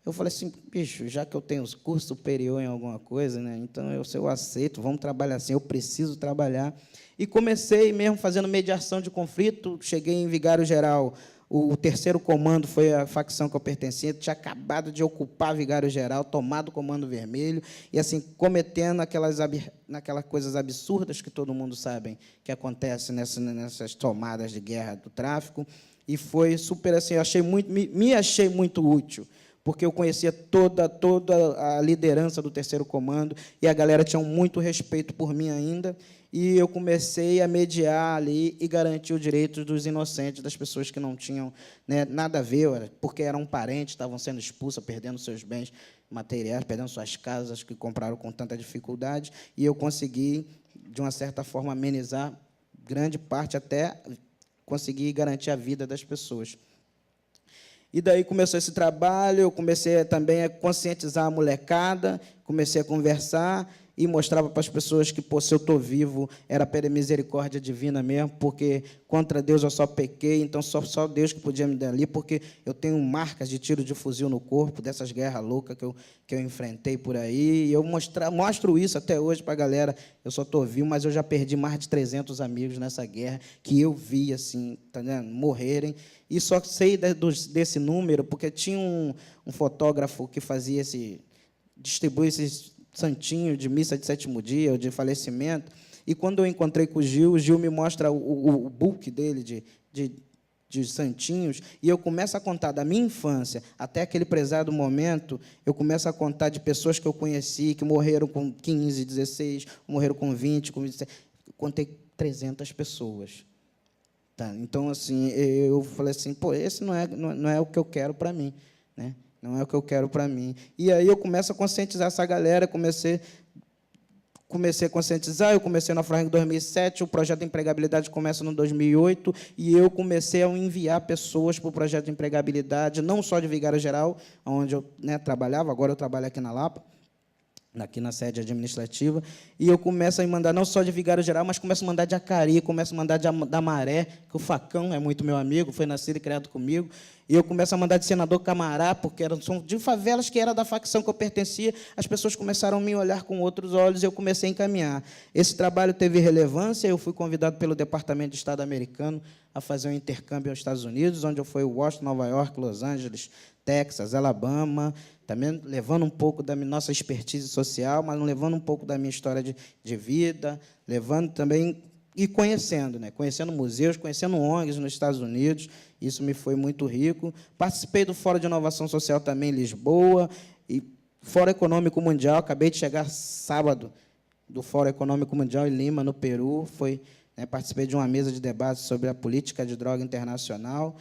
Speaker 3: Eu falei assim: bicho, já que eu tenho curso superior em alguma coisa, né, então eu aceito, vamos trabalhar assim, eu preciso trabalhar. E comecei mesmo fazendo mediação de conflito, cheguei em Vigário-Geral. O 3º comando foi a facção que eu pertencia, tinha acabado de ocupar Vigário-Geral, tomado o Comando Vermelho, e assim, cometendo aquelas coisas absurdas que todo mundo sabe que acontecem nessas tomadas de guerra do tráfico. E foi super assim, me achei muito útil, porque eu conhecia toda a liderança do 3º comando, e a galera tinha muito respeito por mim ainda, e eu comecei a mediar ali e garantir o direito dos inocentes, das pessoas que não tinham, né, nada a ver, porque eram parentes, estavam sendo expulsos, perdendo seus bens materiais, perdendo suas casas que compraram com tanta dificuldade, e eu consegui, de uma certa forma, amenizar grande parte, até conseguir garantir a vida das pessoas. E daí começou esse trabalho, eu comecei também a conscientizar a molecada, comecei a conversar, e mostrava para as pessoas que, pô, se eu estou vivo, era pela misericórdia divina mesmo, porque contra Deus eu só pequei, então só Deus que podia me dar ali, porque eu tenho marcas de tiro de fuzil no corpo, dessas guerras loucas que eu enfrentei por aí, e eu mostro isso até hoje para a galera. Eu só estou vivo, mas eu já perdi mais de 300 amigos nessa guerra, que eu vi, assim, tá vendo? Morrerem, e só sei desse número, porque tinha um fotógrafo que fazia distribuía esses santinho de missa de sétimo dia, ou de falecimento, e quando eu encontrei com o Gil me mostra o book dele de santinhos, e eu começo a contar da minha infância até aquele prezado momento, eu começo a contar de pessoas que eu conheci, que morreram com 15, 16, morreram com 20, com 27, eu contei 300 pessoas. Tá? Então, assim, eu falei assim, pô, esse não é o que eu quero para mim, né? Não é o que eu quero para mim. E aí eu começo a conscientizar essa galera, comecei a conscientizar, eu comecei na Afroheg em 2007, o projeto de empregabilidade começa no 2008, e eu comecei a enviar pessoas para o projeto de empregabilidade, não só de Vigário Geral, onde eu, né, trabalhava, agora eu trabalho aqui na Lapa, aqui na sede administrativa, e eu começo a mandar não só de Vigário Geral, mas começo a mandar de Acari, começo a mandar da Maré, que o Facão é muito meu amigo, foi nascido e criado comigo, e eu começo a mandar de Senador Camará, porque são de favelas que era da facção que eu pertencia, as pessoas começaram a me olhar com outros olhos, e eu comecei a encaminhar. Esse trabalho teve relevância, eu fui convidado pelo Departamento de Estado americano a fazer um intercâmbio aos Estados Unidos, onde eu fui Washington, Nova York, Los Angeles, Texas, Alabama, também levando um pouco da nossa expertise social, mas levando um pouco da minha história de vida, levando também e conhecendo, né? Conhecendo museus, conhecendo ONGs nos Estados Unidos, isso me foi muito rico. Participei do Fórum de Inovação Social também em Lisboa, e Fórum Econômico Mundial, acabei de chegar sábado do Fórum Econômico Mundial em Lima, no Peru, participei de uma mesa de debate sobre a política de droga internacional.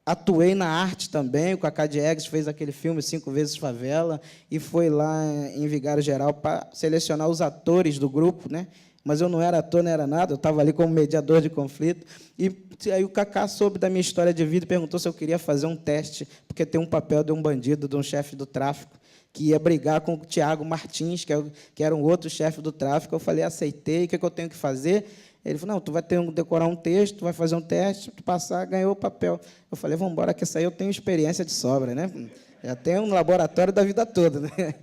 Speaker 3: Atuei na arte também, o Cacá Diegues fez aquele filme 5 vezes Favela, e foi lá em Vigário Geral para selecionar os atores do grupo, né? Mas eu não era ator, não era nada, eu estava ali como mediador de conflito. E aí o Cacá soube da minha história de vida e perguntou se eu queria fazer um teste, porque tem um papel de um bandido, de um chefe do tráfico, que ia brigar com o Tiago Martins, que era um outro chefe do tráfico. Eu falei, aceitei, o que eu tenho que fazer? Ele falou, não, tu vai ter que decorar um texto, tu vai fazer um teste, tu passar, ganhou o papel. Eu falei, vamos embora, que isso aí eu tenho experiência de sobra, né? Já tenho um laboratório da vida toda, né?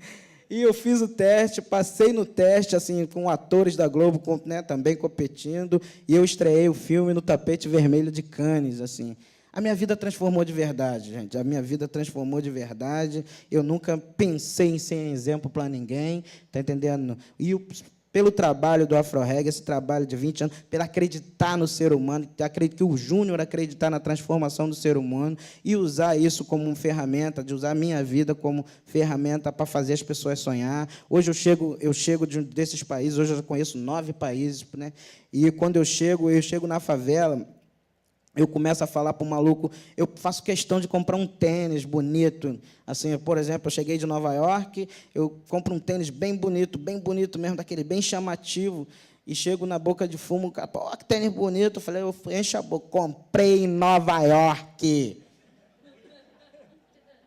Speaker 3: E eu fiz o teste, passei no teste, assim, com atores da Globo, né, também competindo, e eu estreei o filme no tapete vermelho de Cannes, assim. A minha vida transformou de verdade, gente. A minha vida transformou de verdade. Eu nunca pensei em ser exemplo para ninguém, tá entendendo? E pelo trabalho do Afroheg, esse trabalho de 20 anos, pelo acreditar no ser humano, acredito que o Júnior acreditar na transformação do ser humano e usar isso como uma ferramenta, de usar a minha vida como ferramenta para fazer as pessoas sonhar. Hoje eu chego desses países, hoje eu conheço 9 países, né? E quando eu chego na favela, eu começo a falar para o maluco, eu faço questão de comprar um tênis bonito. Assim, por exemplo, eu cheguei de Nova York, eu compro um tênis bem bonito mesmo, daquele bem chamativo, e chego na Boca de Fumo, o cara, pô, que tênis bonito. Eu falei, eu encho a boca, comprei em Nova York.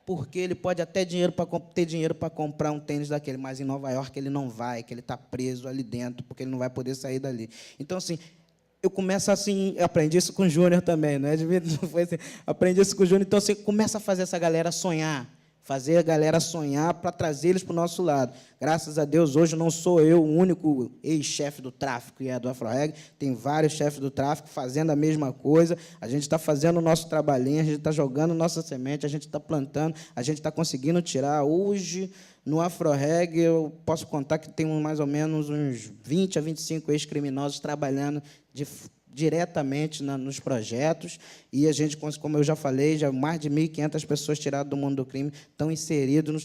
Speaker 3: Porque ele pode até ter dinheiro para comprar um tênis daquele, mas em Nova York ele não vai, que ele está preso ali dentro, porque ele não vai poder sair dali. Então, assim, eu começo assim, eu aprendi isso com o Júnior também, não é? Não foi assim, aprendi isso com o Júnior, então você começa a fazer essa galera sonhar, fazer a galera sonhar para trazer eles para o nosso lado. Graças a Deus, hoje não sou eu o único ex-chefe do tráfico e é do Afroheg, tem vários chefes do tráfico fazendo a mesma coisa, a gente está fazendo o nosso trabalhinho, a gente está jogando nossa semente, a gente está plantando, a gente está conseguindo tirar. Hoje, no Afroheg, eu posso contar que tem mais ou menos uns 20 a 25 ex-criminosos trabalhando diretamente nos projetos, e a gente, como eu já falei, já mais de 1.500 pessoas tiradas do mundo do crime estão inseridas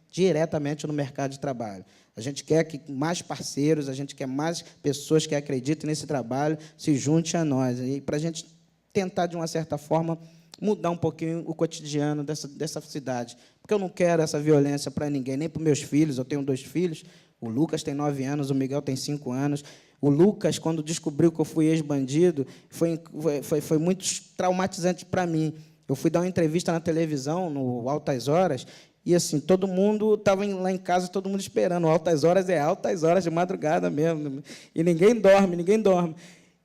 Speaker 3: diretamente no mercado de trabalho. A gente quer que mais parceiros, a gente quer mais pessoas que acreditem nesse trabalho se juntem a nós, e para a gente tentar, de uma certa forma, mudar um pouquinho o cotidiano dessa cidade. Porque eu não quero essa violência para ninguém, nem para os meus filhos. Eu tenho 2 filhos, o Lucas tem 9 anos, o Miguel tem 5 anos. O Lucas, quando descobriu que eu fui ex-bandido, foi muito traumatizante para mim. Eu fui dar uma entrevista na televisão, no Altas Horas, E, assim, todo mundo estava lá em casa, todo mundo esperando. Altas horas é altas horas, de madrugada mesmo. E ninguém dorme, ninguém dorme.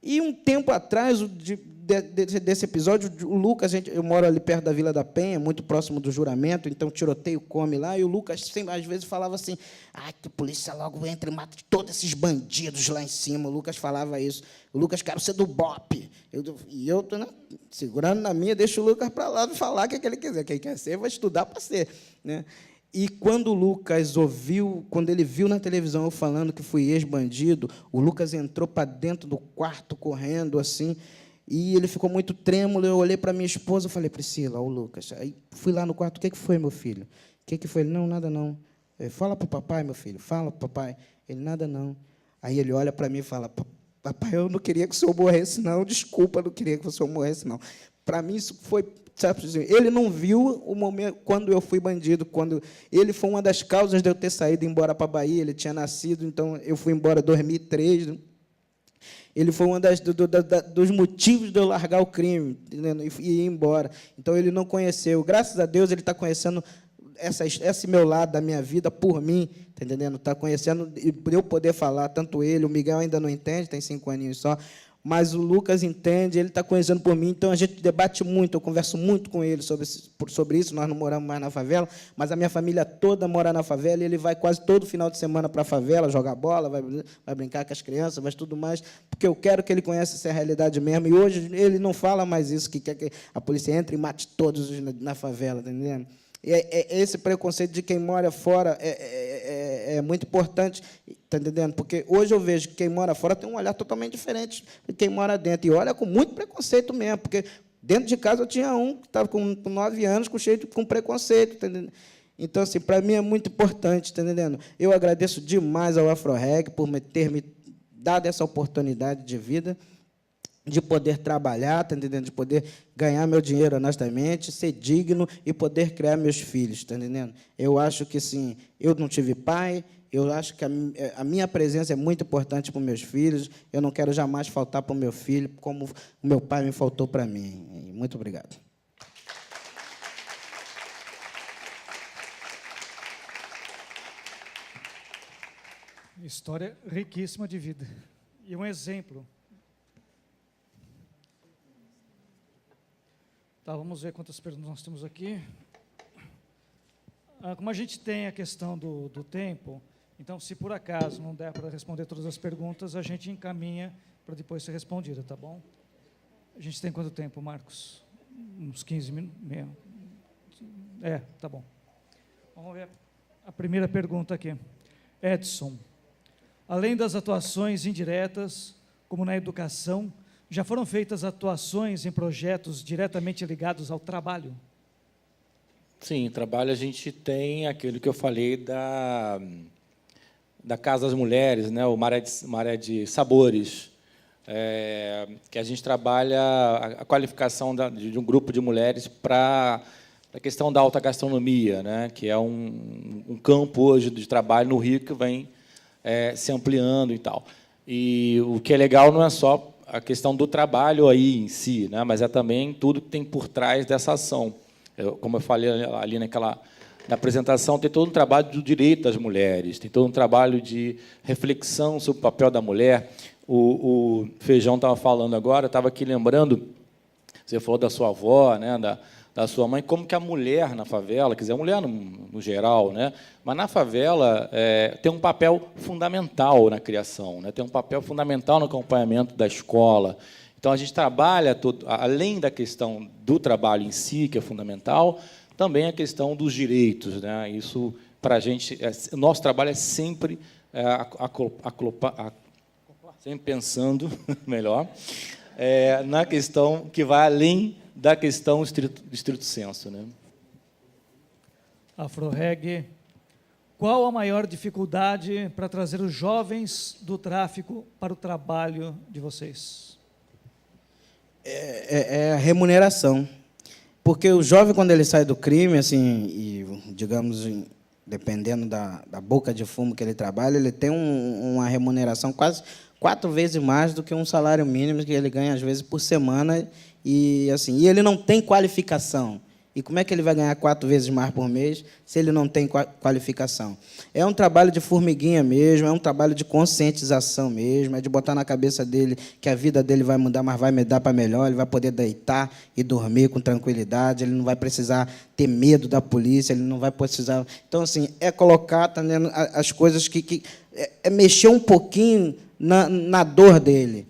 Speaker 3: E, um tempo atrás desse episódio, o Lucas, eu moro ali perto da Vila da Penha, muito próximo do Juramento, então tiroteio come lá, e o Lucas, sempre, às vezes, falava assim, que a polícia logo entra e mata todos esses bandidos lá em cima. O Lucas falava isso. O Lucas, quero ser do BOPE. E eu estou, né, segurando na minha, deixo o Lucas para lá e falar o que ele quiser. Quem quer ser, vai estudar para ser. Né? E quando o Lucas quando ele viu na televisão eu falando que fui ex-bandido, o Lucas entrou para dentro do quarto, correndo, assim, e ele ficou muito trêmulo. Eu olhei para minha esposa e falei, Priscila, o Lucas. Aí fui lá no quarto, o que foi, meu filho? O que foi? Ele, não, nada não. Eu, fala para o papai, meu filho, fala para o papai. Ele, nada não. Aí ele olha para mim e fala, papai, eu não queria que o senhor morresse, não. Desculpa, não queria que o senhor morresse, não. Para mim, isso foi... Sabe, ele não viu o momento quando eu fui bandido, quando ele foi uma das causas de eu ter saído embora para a Bahia. Ele tinha nascido, então eu fui embora em 2003. Ele foi um dos motivos de eu largar o crime, entendeu? E ir embora. Então, ele não conheceu. Graças a Deus, ele está conhecendo esse meu lado da minha vida por mim, está entendendo? Está conhecendo, e por eu poder falar, tanto ele, o Miguel ainda não entende, tem 5 aninhos só, mas o Lucas entende, ele está conhecendo por mim, então a gente debate muito, eu converso muito com ele sobre isso. Nós não moramos mais na favela, mas a minha família toda mora na favela, e ele vai quase todo final de semana para a favela, jogar bola, vai brincar com as crianças, mas tudo mais, porque eu quero que ele conheça essa realidade mesmo, e hoje ele não fala mais isso, que quer que a polícia entre e mate todos na favela, está entendendo? Esse preconceito de quem mora fora é muito importante, está entendendo? Porque hoje eu vejo que quem mora fora tem um olhar totalmente diferente de quem mora dentro, e olha com muito preconceito mesmo, porque dentro de casa eu tinha um que estava com 9 anos, com preconceito, está entendendo? Então, assim, para mim é muito importante, está entendendo? Eu agradeço demais ao AfroReg por ter me dado essa oportunidade de vida, de poder trabalhar, tá entendendo? De poder ganhar meu dinheiro honestamente, ser digno e poder criar meus filhos, está entendendo? Eu acho que, assim, eu não tive pai, eu acho que a minha presença é muito importante para os meus filhos, eu não quero jamais faltar para o meu filho, como o meu pai me faltou para mim. Muito obrigado.
Speaker 2: História riquíssima de vida. E um exemplo. Tá, vamos ver quantas perguntas nós temos aqui. Como a gente tem a questão do tempo, então, se por acaso não der para responder todas as perguntas, a gente encaminha para depois ser respondida, tá bom? A gente tem quanto tempo, Marcos? Uns 15 minutos? Tá bom. Vamos ver a primeira pergunta aqui. Edson, além das atuações indiretas, como na educação, já foram feitas atuações em projetos diretamente ligados ao trabalho?
Speaker 1: Sim, trabalho a gente tem aquilo que eu falei da Casa das Mulheres, né, o Maré de Sabores, que a gente trabalha a qualificação de um grupo de mulheres para a questão da alta gastronomia, né, que é um campo hoje de trabalho no Rio que vem se ampliando e tal. E o que é legal não é só a questão do trabalho aí em si, né, mas é também tudo que tem por trás dessa ação. Como eu falei ali na apresentação, tem todo um trabalho do direito das mulheres, tem todo um trabalho de reflexão sobre o papel da mulher. O Feijão estava falando agora, estava aqui lembrando, você falou da sua avó, né, da sua mãe, como que a mulher na favela, quer dizer, a mulher no geral, né, mas na favela tem um papel fundamental na criação, né, tem um papel fundamental no acompanhamento da escola. Então, a gente trabalha, além da questão do trabalho em si, que é fundamental, também a questão dos direitos, né. Isso, para a gente, o nosso trabalho é sempre sempre pensando melhor, na questão que vai além da questão estrito sensu, né?
Speaker 2: AfroReg, qual a maior dificuldade para trazer os jovens do tráfico para o trabalho de vocês?
Speaker 3: É a remuneração. Porque o jovem, quando ele sai do crime, assim, e, digamos, dependendo da boca de fumo que ele trabalha, ele tem uma remuneração quase 4 vezes mais do que um salário mínimo que ele ganha, às vezes, por semana. E, assim, ele não tem qualificação. E como é que ele vai ganhar 4 vezes mais por mês se ele não tem qualificação? É um trabalho de formiguinha mesmo, é um trabalho de conscientização mesmo, é de botar na cabeça dele que a vida dele vai mudar, mas vai mudar para melhor, ele vai poder deitar e dormir com tranquilidade, ele não vai precisar ter medo da polícia, ele não vai precisar... Então, assim, é colocar também as coisas que é mexer um pouquinho na dor dele.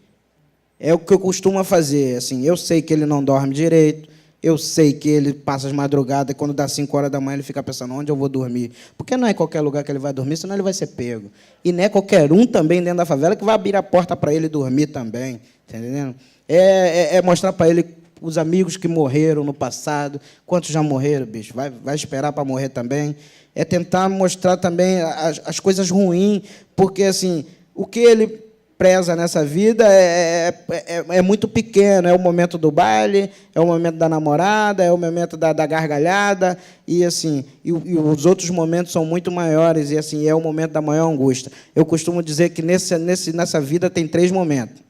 Speaker 3: É o que eu costumo fazer. Assim, eu sei que ele não dorme direito, eu sei que ele passa as madrugadas, e quando dá 5 horas da manhã ele fica pensando onde eu vou dormir. Porque não é em qualquer lugar que ele vai dormir, senão ele vai ser pego. E não é qualquer um também dentro da favela que vai abrir a porta para ele dormir também. Tá entendendo? É mostrar para ele os amigos que morreram no passado. Quantos já morreram, bicho? Vai esperar para morrer também. É tentar mostrar também as coisas ruins, porque assim, o que ele preza nessa vida é muito pequeno, é o momento do baile, é o momento da namorada, é o momento da gargalhada, e assim, e os outros momentos são muito maiores, e assim, é o momento da maior angústia. Eu costumo dizer que nessa vida tem 3 momentos.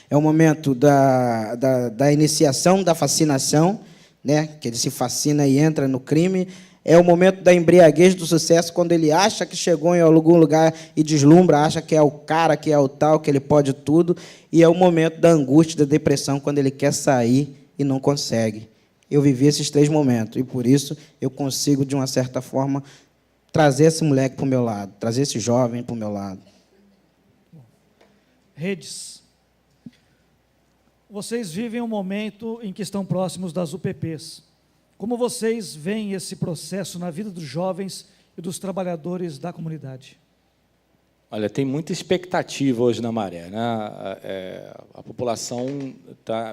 Speaker 3: É o momento da iniciação, da fascinação, né, que ele se fascina e entra no crime. É o momento da embriaguez do sucesso, quando ele acha que chegou em algum lugar e deslumbra, acha que é o cara, que é o tal, que ele pode tudo. E é o momento da angústia, da depressão, quando ele quer sair e não consegue. Eu vivi esses 3 momentos, e, por isso, eu consigo, de uma certa forma, trazer esse moleque para o meu lado, trazer esse jovem para o meu lado.
Speaker 2: Redes. Vocês vivem um momento em que estão próximos das UPPs. Como vocês veem esse processo na vida dos jovens e dos trabalhadores da comunidade?
Speaker 1: Olha, tem muita expectativa hoje na Maré, né? A população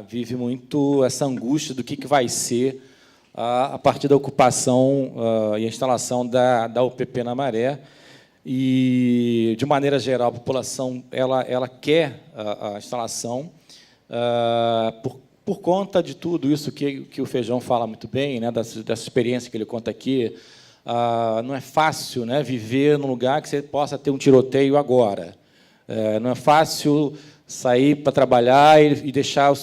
Speaker 1: vive muito essa angústia do que vai ser a partir da ocupação e a instalação da UPP na Maré. E, de maneira geral, a população ela quer a instalação por conta de tudo isso que o Feijão fala muito bem, né, dessa experiência que ele conta aqui. Não é fácil, né, viver num lugar que você possa ter um tiroteio agora. Não é fácil sair para trabalhar e deixar o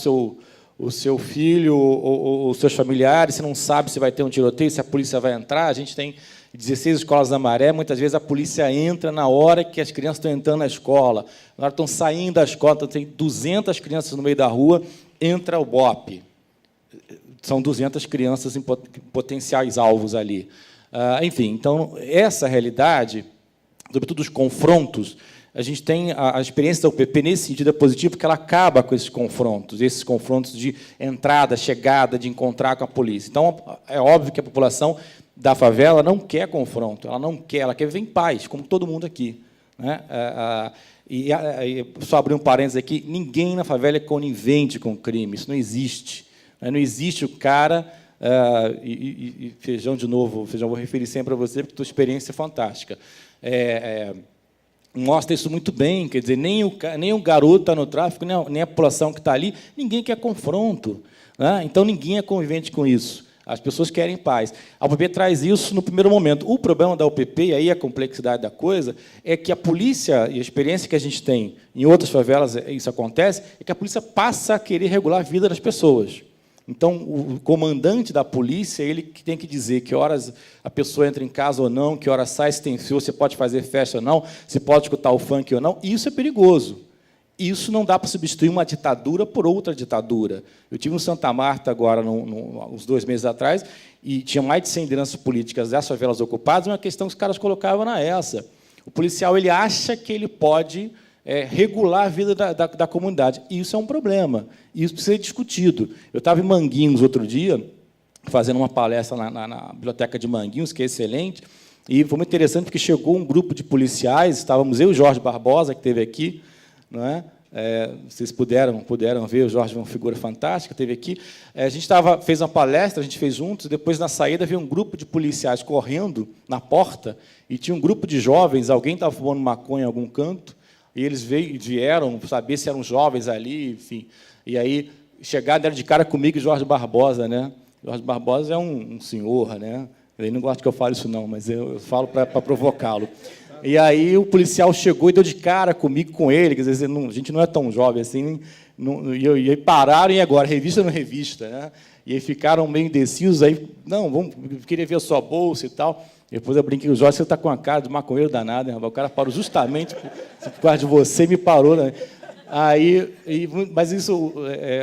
Speaker 1: seu filho ou os seus familiares, você não sabe se vai ter um tiroteio, se a polícia vai entrar. A gente tem 16 escolas da Maré, muitas vezes a polícia entra na hora que as crianças estão entrando na escola, na hora que estão saindo da escola, então tem 200 crianças no meio da rua, entra o BOP. São 200 crianças em potenciais alvos ali. Enfim, então, essa realidade, sobretudo os confrontos, a gente tem a experiência da UPP nesse sentido é positiva, porque ela acaba com esses confrontos de entrada, chegada, de encontrar com a polícia. Então, é óbvio que a população da favela não quer confronto, ela quer viver em paz, como todo mundo aqui, né? E só abrir um parênteses aqui, ninguém na favela é conivente com o crime, isso não existe. Né? Não existe o cara... e Feijão, de novo, Feijão, vou referir sempre a você, porque a tua experiência é fantástica. Mostra isso muito bem, quer dizer, nem o garoto está no tráfico, nem a população que está ali, ninguém quer confronto. Né? Então, ninguém é conivente com isso. As pessoas querem paz. A UPP traz isso no primeiro momento. O problema da UPP, e aí a complexidade da coisa, é que a polícia, e a experiência que a gente tem em outras favelas, isso acontece, é que a polícia passa a querer regular a vida das pessoas. Então, o comandante da polícia, ele que tem que dizer que horas a pessoa entra em casa ou não, que horas sai, se tem fio, se pode fazer festa ou não, se pode escutar o funk ou não. Isso é perigoso. Isso não dá para substituir uma ditadura por outra ditadura. Eu tive no Santa Marta, agora, uns 2 meses atrás, e tinha mais de 100 lideranças políticas das favelas ocupadas, uma questão que os caras colocavam essa. O policial ele acha que ele pode regular a vida da comunidade. E isso é um problema. E isso precisa ser discutido. Eu estava em Manguinhos outro dia, fazendo uma palestra na biblioteca de Manguinhos, que é excelente, e foi muito interessante, porque chegou um grupo de policiais, estávamos eu e o Jorge Barbosa, que esteve aqui, não é? Vocês puderam ver, o Jorge é uma figura fantástica, esteve aqui. A gente fez uma palestra, a gente fez juntos, e depois, na saída, veio um grupo de policiais correndo na porta, e tinha um grupo de jovens, alguém estava fumando maconha em algum canto, e eles vieram saber se eram jovens ali, enfim. E aí chegaram, deram de cara comigo e Jorge Barbosa, né? Jorge Barbosa é um senhor, né? Ele não gosta que eu fale isso, não, mas eu falo para provocá-lo. E aí o policial chegou e deu de cara comigo, com ele, quer dizer, a gente não é tão jovem assim, e aí pararam, e agora, revista não revista, né? E aí ficaram meio indecisos, aí, não, queria ver a sua bolsa e tal. Depois eu brinquei com o Jorge, você está com a cara de maconheiro danado, hein, rapaz? O cara parou justamente por causa de você, me parou, né? Aí, mas isso,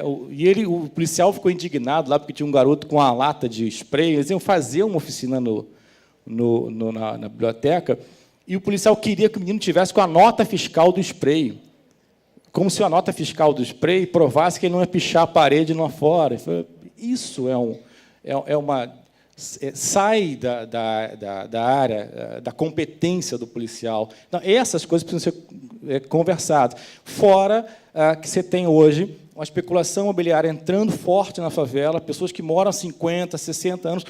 Speaker 1: o policial ficou indignado lá, porque tinha um garoto com uma lata de spray, eles iam fazer uma oficina na biblioteca, e o policial queria que o menino tivesse com a nota fiscal do spray, como se a nota fiscal do spray provasse que ele não ia pichar a parede lá fora. Isso é uma... sai da área, da competência do policial. Então, essas coisas precisam ser conversadas. Fora que você tem hoje uma especulação imobiliária entrando forte na favela, pessoas que moram há 50, 60 anos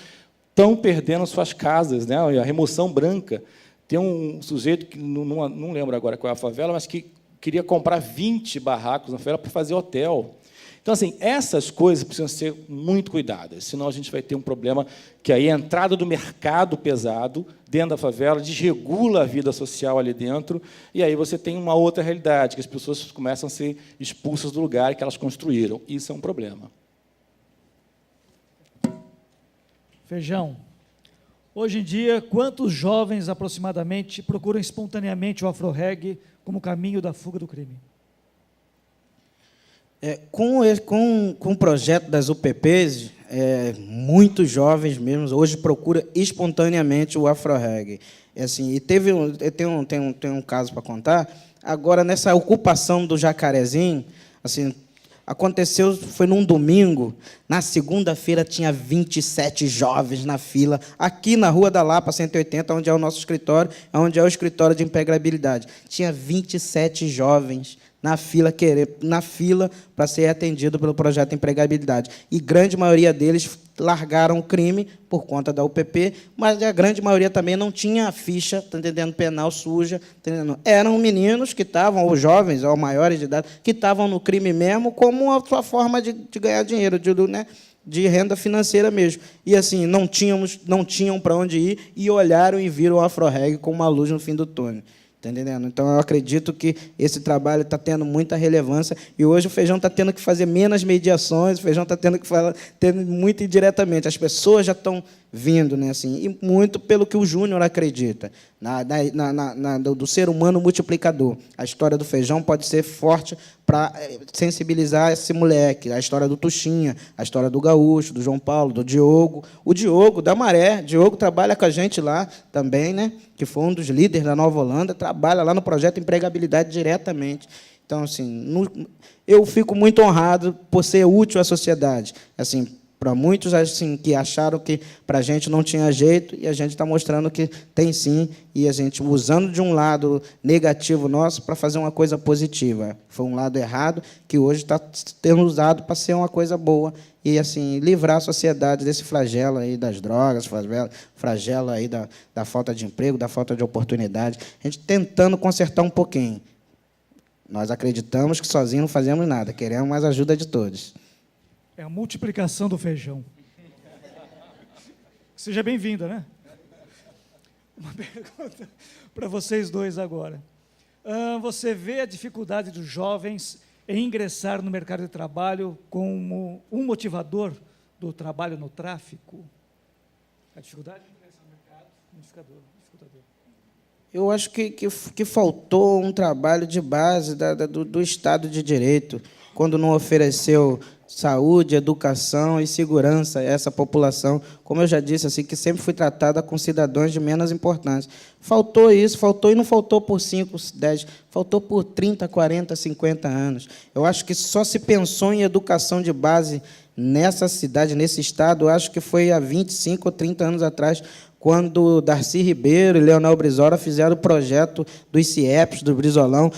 Speaker 1: estão perdendo suas casas, né? A remoção branca. Tem um sujeito, que não lembro agora qual é a favela, mas que queria comprar 20 barracos na favela para fazer hotel. Então, assim, essas coisas precisam ser muito cuidadas, senão a gente vai ter um problema que aí a entrada do mercado pesado dentro da favela desregula a vida social ali dentro, e aí você tem uma outra realidade, que as pessoas começam a ser expulsas do lugar que elas construíram. Isso é um problema.
Speaker 2: Feijão. Hoje em dia, quantos jovens, aproximadamente, procuram espontaneamente o afro-reggae como caminho da fuga do crime?
Speaker 3: Com o projeto das UPPs, muitos jovens mesmo hoje procuram espontaneamente o afro-reggae. Assim, e tem um caso para contar. Agora, nessa ocupação do Jacarezinho, assim, aconteceu, foi num domingo, na segunda-feira tinha 27 jovens na fila, aqui na Rua da Lapa, 180, onde é o nosso escritório, onde é o escritório de empregabilidade. Tinha 27 jovens na fila para ser atendido pelo projeto de empregabilidade. E grande maioria deles largaram o crime por conta da UPP, mas a grande maioria também não tinha a ficha, tá entendendo, penal suja. Tá entendendo? Eram meninos que estavam, ou jovens, ou maiores de idade, que estavam no crime mesmo como a sua forma de ganhar dinheiro, de renda financeira mesmo. E, assim, não tinham para onde ir, e olharam e viram o afro-reggae como uma luz no fim do túnel. Está entendendo? Então, eu acredito que esse trabalho está tendo muita relevância, e hoje o Feijão está tendo que fazer menos mediações, o Feijão está tendo que falar muito indiretamente. As pessoas já estão vindo, né, assim, e muito pelo que o Júnior acredita, do ser humano multiplicador. A história do Feijão pode ser forte para sensibilizar esse moleque. A história do Tuxinha, a história do Gaúcho, do João Paulo, do Diogo. O Diogo, da Maré. Diogo trabalha com a gente lá também, né, que foi um dos líderes da Nova Holanda, trabalha lá no projeto Empregabilidade diretamente. Então, assim, eu fico muito honrado por ser útil à sociedade. Assim, para muitos, assim, que acharam que para a gente não tinha jeito, e a gente está mostrando que tem sim, e a gente usando de um lado negativo nosso para fazer uma coisa positiva. Foi um lado errado que hoje está sendo usado para ser uma coisa boa e, assim, livrar a sociedade desse flagelo aí das drogas, flagelo aí da falta de emprego, da falta de oportunidade. A gente tentando consertar um pouquinho. Nós acreditamos que sozinhos não fazemos nada, queremos mais ajuda de todos.
Speaker 2: É a multiplicação do feijão. Seja bem-vinda, né? Uma pergunta para vocês dois agora. Você vê a dificuldade dos jovens em ingressar no mercado de trabalho como um motivador do trabalho no tráfico? A dificuldade de ingressar no mercado, dificultador.
Speaker 3: Eu acho que faltou um trabalho de base do Estado de Direito, quando não ofereceu saúde, educação e segurança a essa população, como eu já disse, assim, que sempre foi tratada com cidadãos de menos importância. Faltou isso, faltou, e não faltou por 5, 10, faltou por 30, 40, 50 anos. Eu acho que só se pensou em educação de base nessa cidade, nesse estado, eu acho que foi há 25 ou 30 anos atrás, quando Darcy Ribeiro e Leonel Brizola fizeram o projeto dos CIEPs, do Brizolão.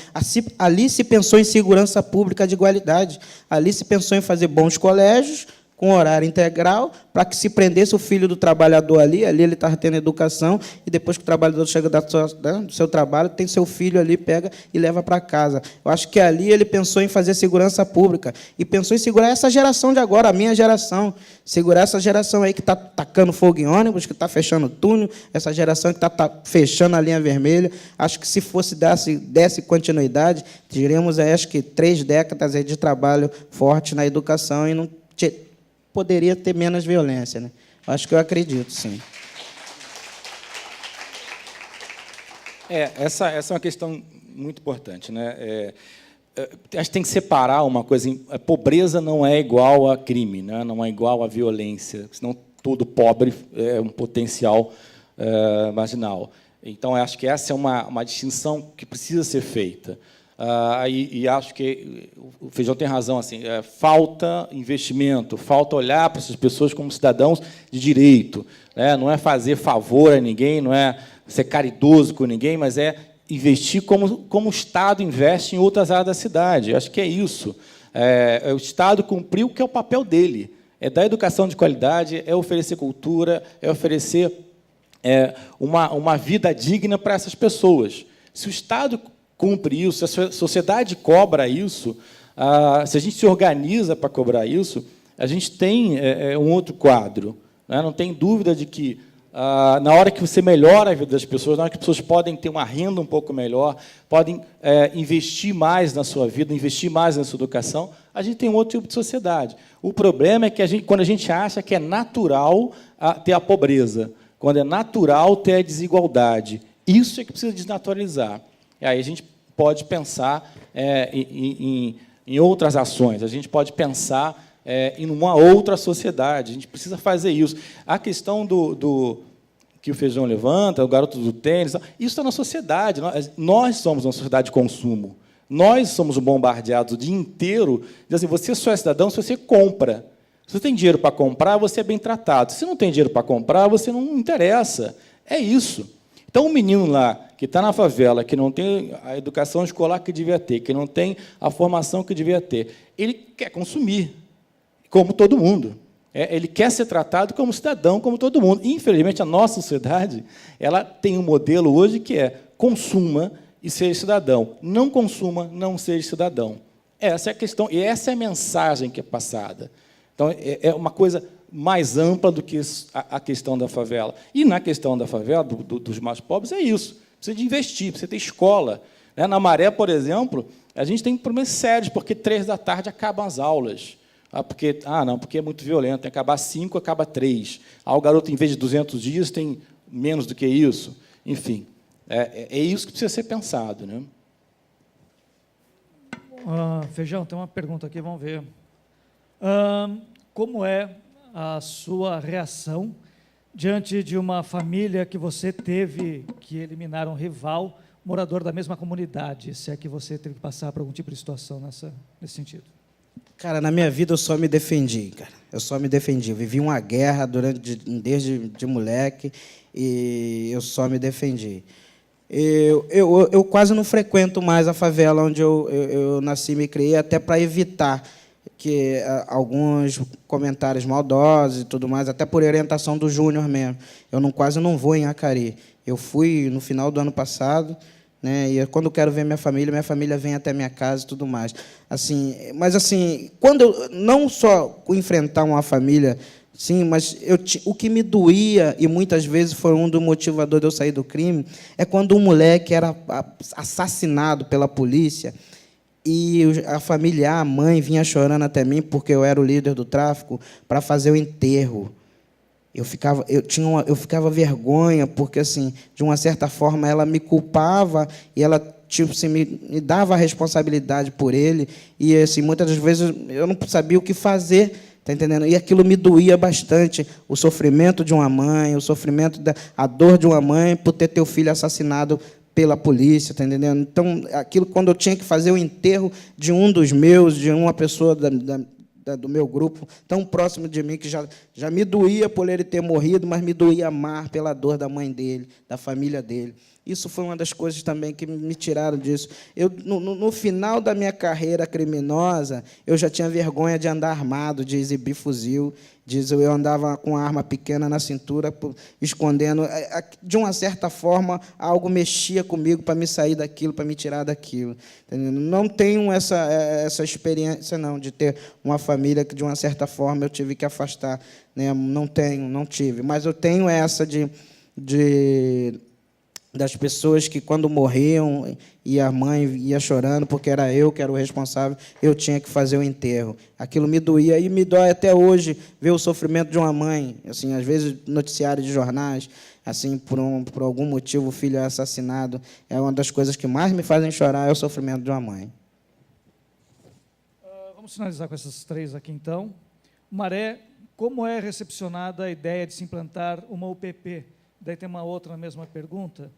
Speaker 3: Ali se pensou em segurança pública de igualdade. Ali se pensou em fazer bons colégios, com horário integral, para que se prendesse o filho do trabalhador ali ele estava tendo educação, e depois que o trabalhador chega do seu trabalho, tem seu filho ali, pega e leva para casa. Eu acho que ali ele pensou em fazer segurança pública, e pensou em segurar essa geração de agora, a minha geração, segurar essa geração aí que está tacando fogo em ônibus, que está fechando túnel, essa geração que está fechando a linha vermelha. Acho que se desse continuidade, teríamos, acho que, 3 décadas aí de trabalho forte na educação, e não poderia ter menos violência, né? Acho que eu acredito, sim.
Speaker 1: Essa é uma questão muito importante, né? A gente tem que separar uma coisa. A pobreza não é igual a crime, né? Não é igual a violência, senão todo pobre é um potencial marginal. Então, acho que essa é uma distinção que precisa ser feita. E acho que o Feijão tem razão, assim, falta investimento, falta olhar para essas pessoas como cidadãos de direito, né? Não é fazer favor a ninguém, não é ser caridoso com ninguém, mas é investir como o Estado investe em outras áreas da cidade. Acho que é isso. O Estado cumpriu o que é o papel dele, é dar educação de qualidade, é oferecer cultura, é oferecer uma vida digna para essas pessoas. Se o Estado cumpre isso, se a sociedade cobra isso, se a gente se organiza para cobrar isso, a gente tem um outro quadro, né? Não tem dúvida de que, na hora que você melhora a vida das pessoas, na hora que as pessoas podem ter uma renda um pouco melhor, podem investir mais na sua vida, investir mais na sua educação, a gente tem um outro tipo de sociedade. O problema é que quando a gente acha que é natural ter a pobreza, quando é natural ter a desigualdade, isso é que precisa desnaturalizar. E aí a gente pode pensar em outras ações, a gente pode pensar em uma outra sociedade, a gente precisa fazer isso. A questão que o Feijão levanta, o garoto do tênis, isso está na sociedade. Nós somos uma sociedade de consumo. Nós somos bombardeados o dia inteiro. Diz assim, você só é cidadão se você compra. Se você tem dinheiro para comprar, você é bem tratado. Se não tem dinheiro para comprar, você não interessa. É isso. Então, um menino lá, que está na favela, que não tem a educação escolar que devia ter, que não tem a formação que devia ter, ele quer consumir, como todo mundo. Ele quer ser tratado como cidadão, como todo mundo. Infelizmente, a nossa sociedade ela tem um modelo hoje que é consuma e seja cidadão. Não consuma, não seja cidadão. Essa é a questão, e essa é a mensagem que é passada. Então, é uma coisa mais ampla do que a questão da favela. E, na questão da favela, dos mais pobres, é isso. Precisa de investir, precisa ter escola. Na Maré, por exemplo, a gente tem problemas sérios, porque 3 da tarde acabam as aulas. Porque é muito violento, tem que acabar 5, acaba 3. O garoto, em vez de 200 dias, tem menos do que isso. Enfim, é isso que precisa ser pensado, né?
Speaker 2: Feijão, tem uma pergunta aqui, vamos ver. Como é a sua reação diante de uma família que você teve que eliminar um rival, morador da mesma comunidade, se é que você teve que passar por algum tipo de situação nesse sentido?
Speaker 3: Cara, na minha vida eu só me defendi, cara. Eu só me defendi. Eu vivi uma guerra desde de moleque e eu só me defendi. Eu quase não frequento mais a favela onde eu nasci e me criei, até para evitar que alguns comentários maldosos e tudo mais, até por orientação do Júnior mesmo. Eu quase não vou em Acari. Eu fui no final do ano passado, né, e quando eu quero ver minha família vem até minha casa e tudo mais. Mas, quando eu não só enfrentar uma família, sim, mas o que me doía, e muitas vezes foi um dos motivadores de eu sair do crime, é quando um moleque era assassinado pela polícia, e a família, a mãe, vinha chorando até mim, porque eu era o líder do tráfico, para fazer o enterro. Eu ficava vergonha, porque, de uma certa forma, ela me culpava, e ela me dava a responsabilidade por ele, e, muitas das vezes, eu não sabia o que fazer, tá entendendo? E aquilo me doía bastante, o sofrimento de uma mãe, a dor de uma mãe por ter teu filho assassinado pela polícia, tá entendendo? Então, aquilo, quando eu tinha que fazer o enterro de um dos meus, de uma pessoa do meu grupo, tão próximo de mim, que já me doía por ele ter morrido, mas me doía mais pela dor da mãe dele, da família dele. Isso foi uma das coisas também que me tiraram disso. Eu, no final da minha carreira criminosa, eu já tinha vergonha de andar armado, de exibir fuzil, eu andava com a arma pequena na cintura, escondendo. De uma certa forma, algo mexia comigo para me sair daquilo, para me tirar daquilo. Entendeu? Não tenho essa experiência, não, de ter uma família que, de uma certa forma, eu tive que afastar. Né? Não tive. Mas eu tenho essa das pessoas que, quando morriam, e a mãe ia chorando, porque era eu que era o responsável, eu tinha que fazer o enterro. Aquilo me doía, e me dói até hoje ver o sofrimento de uma mãe. Assim, às vezes, noticiário de jornais, assim, por algum motivo, o filho é assassinado. É uma das coisas que mais me fazem chorar, é o sofrimento de uma mãe.
Speaker 2: Vamos finalizar com essas 3 aqui, então. Maré, como é recepcionada a ideia de se implantar uma UPP? Daí tem uma outra na mesma pergunta.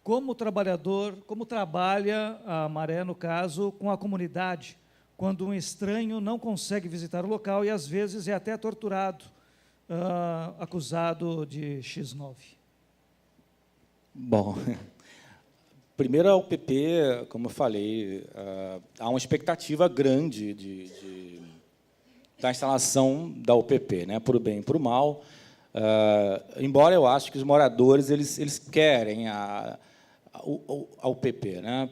Speaker 2: Como trabalhador, como trabalha a Maré, no caso, com a comunidade, quando um estranho não consegue visitar o local e, às vezes, é até torturado, acusado de X9?
Speaker 1: Bom, primeiro a UPP, como eu falei, há uma expectativa grande da instalação da UPP, né, por o bem e por o mal. Embora eu acho que os moradores eles querem a UPP, né,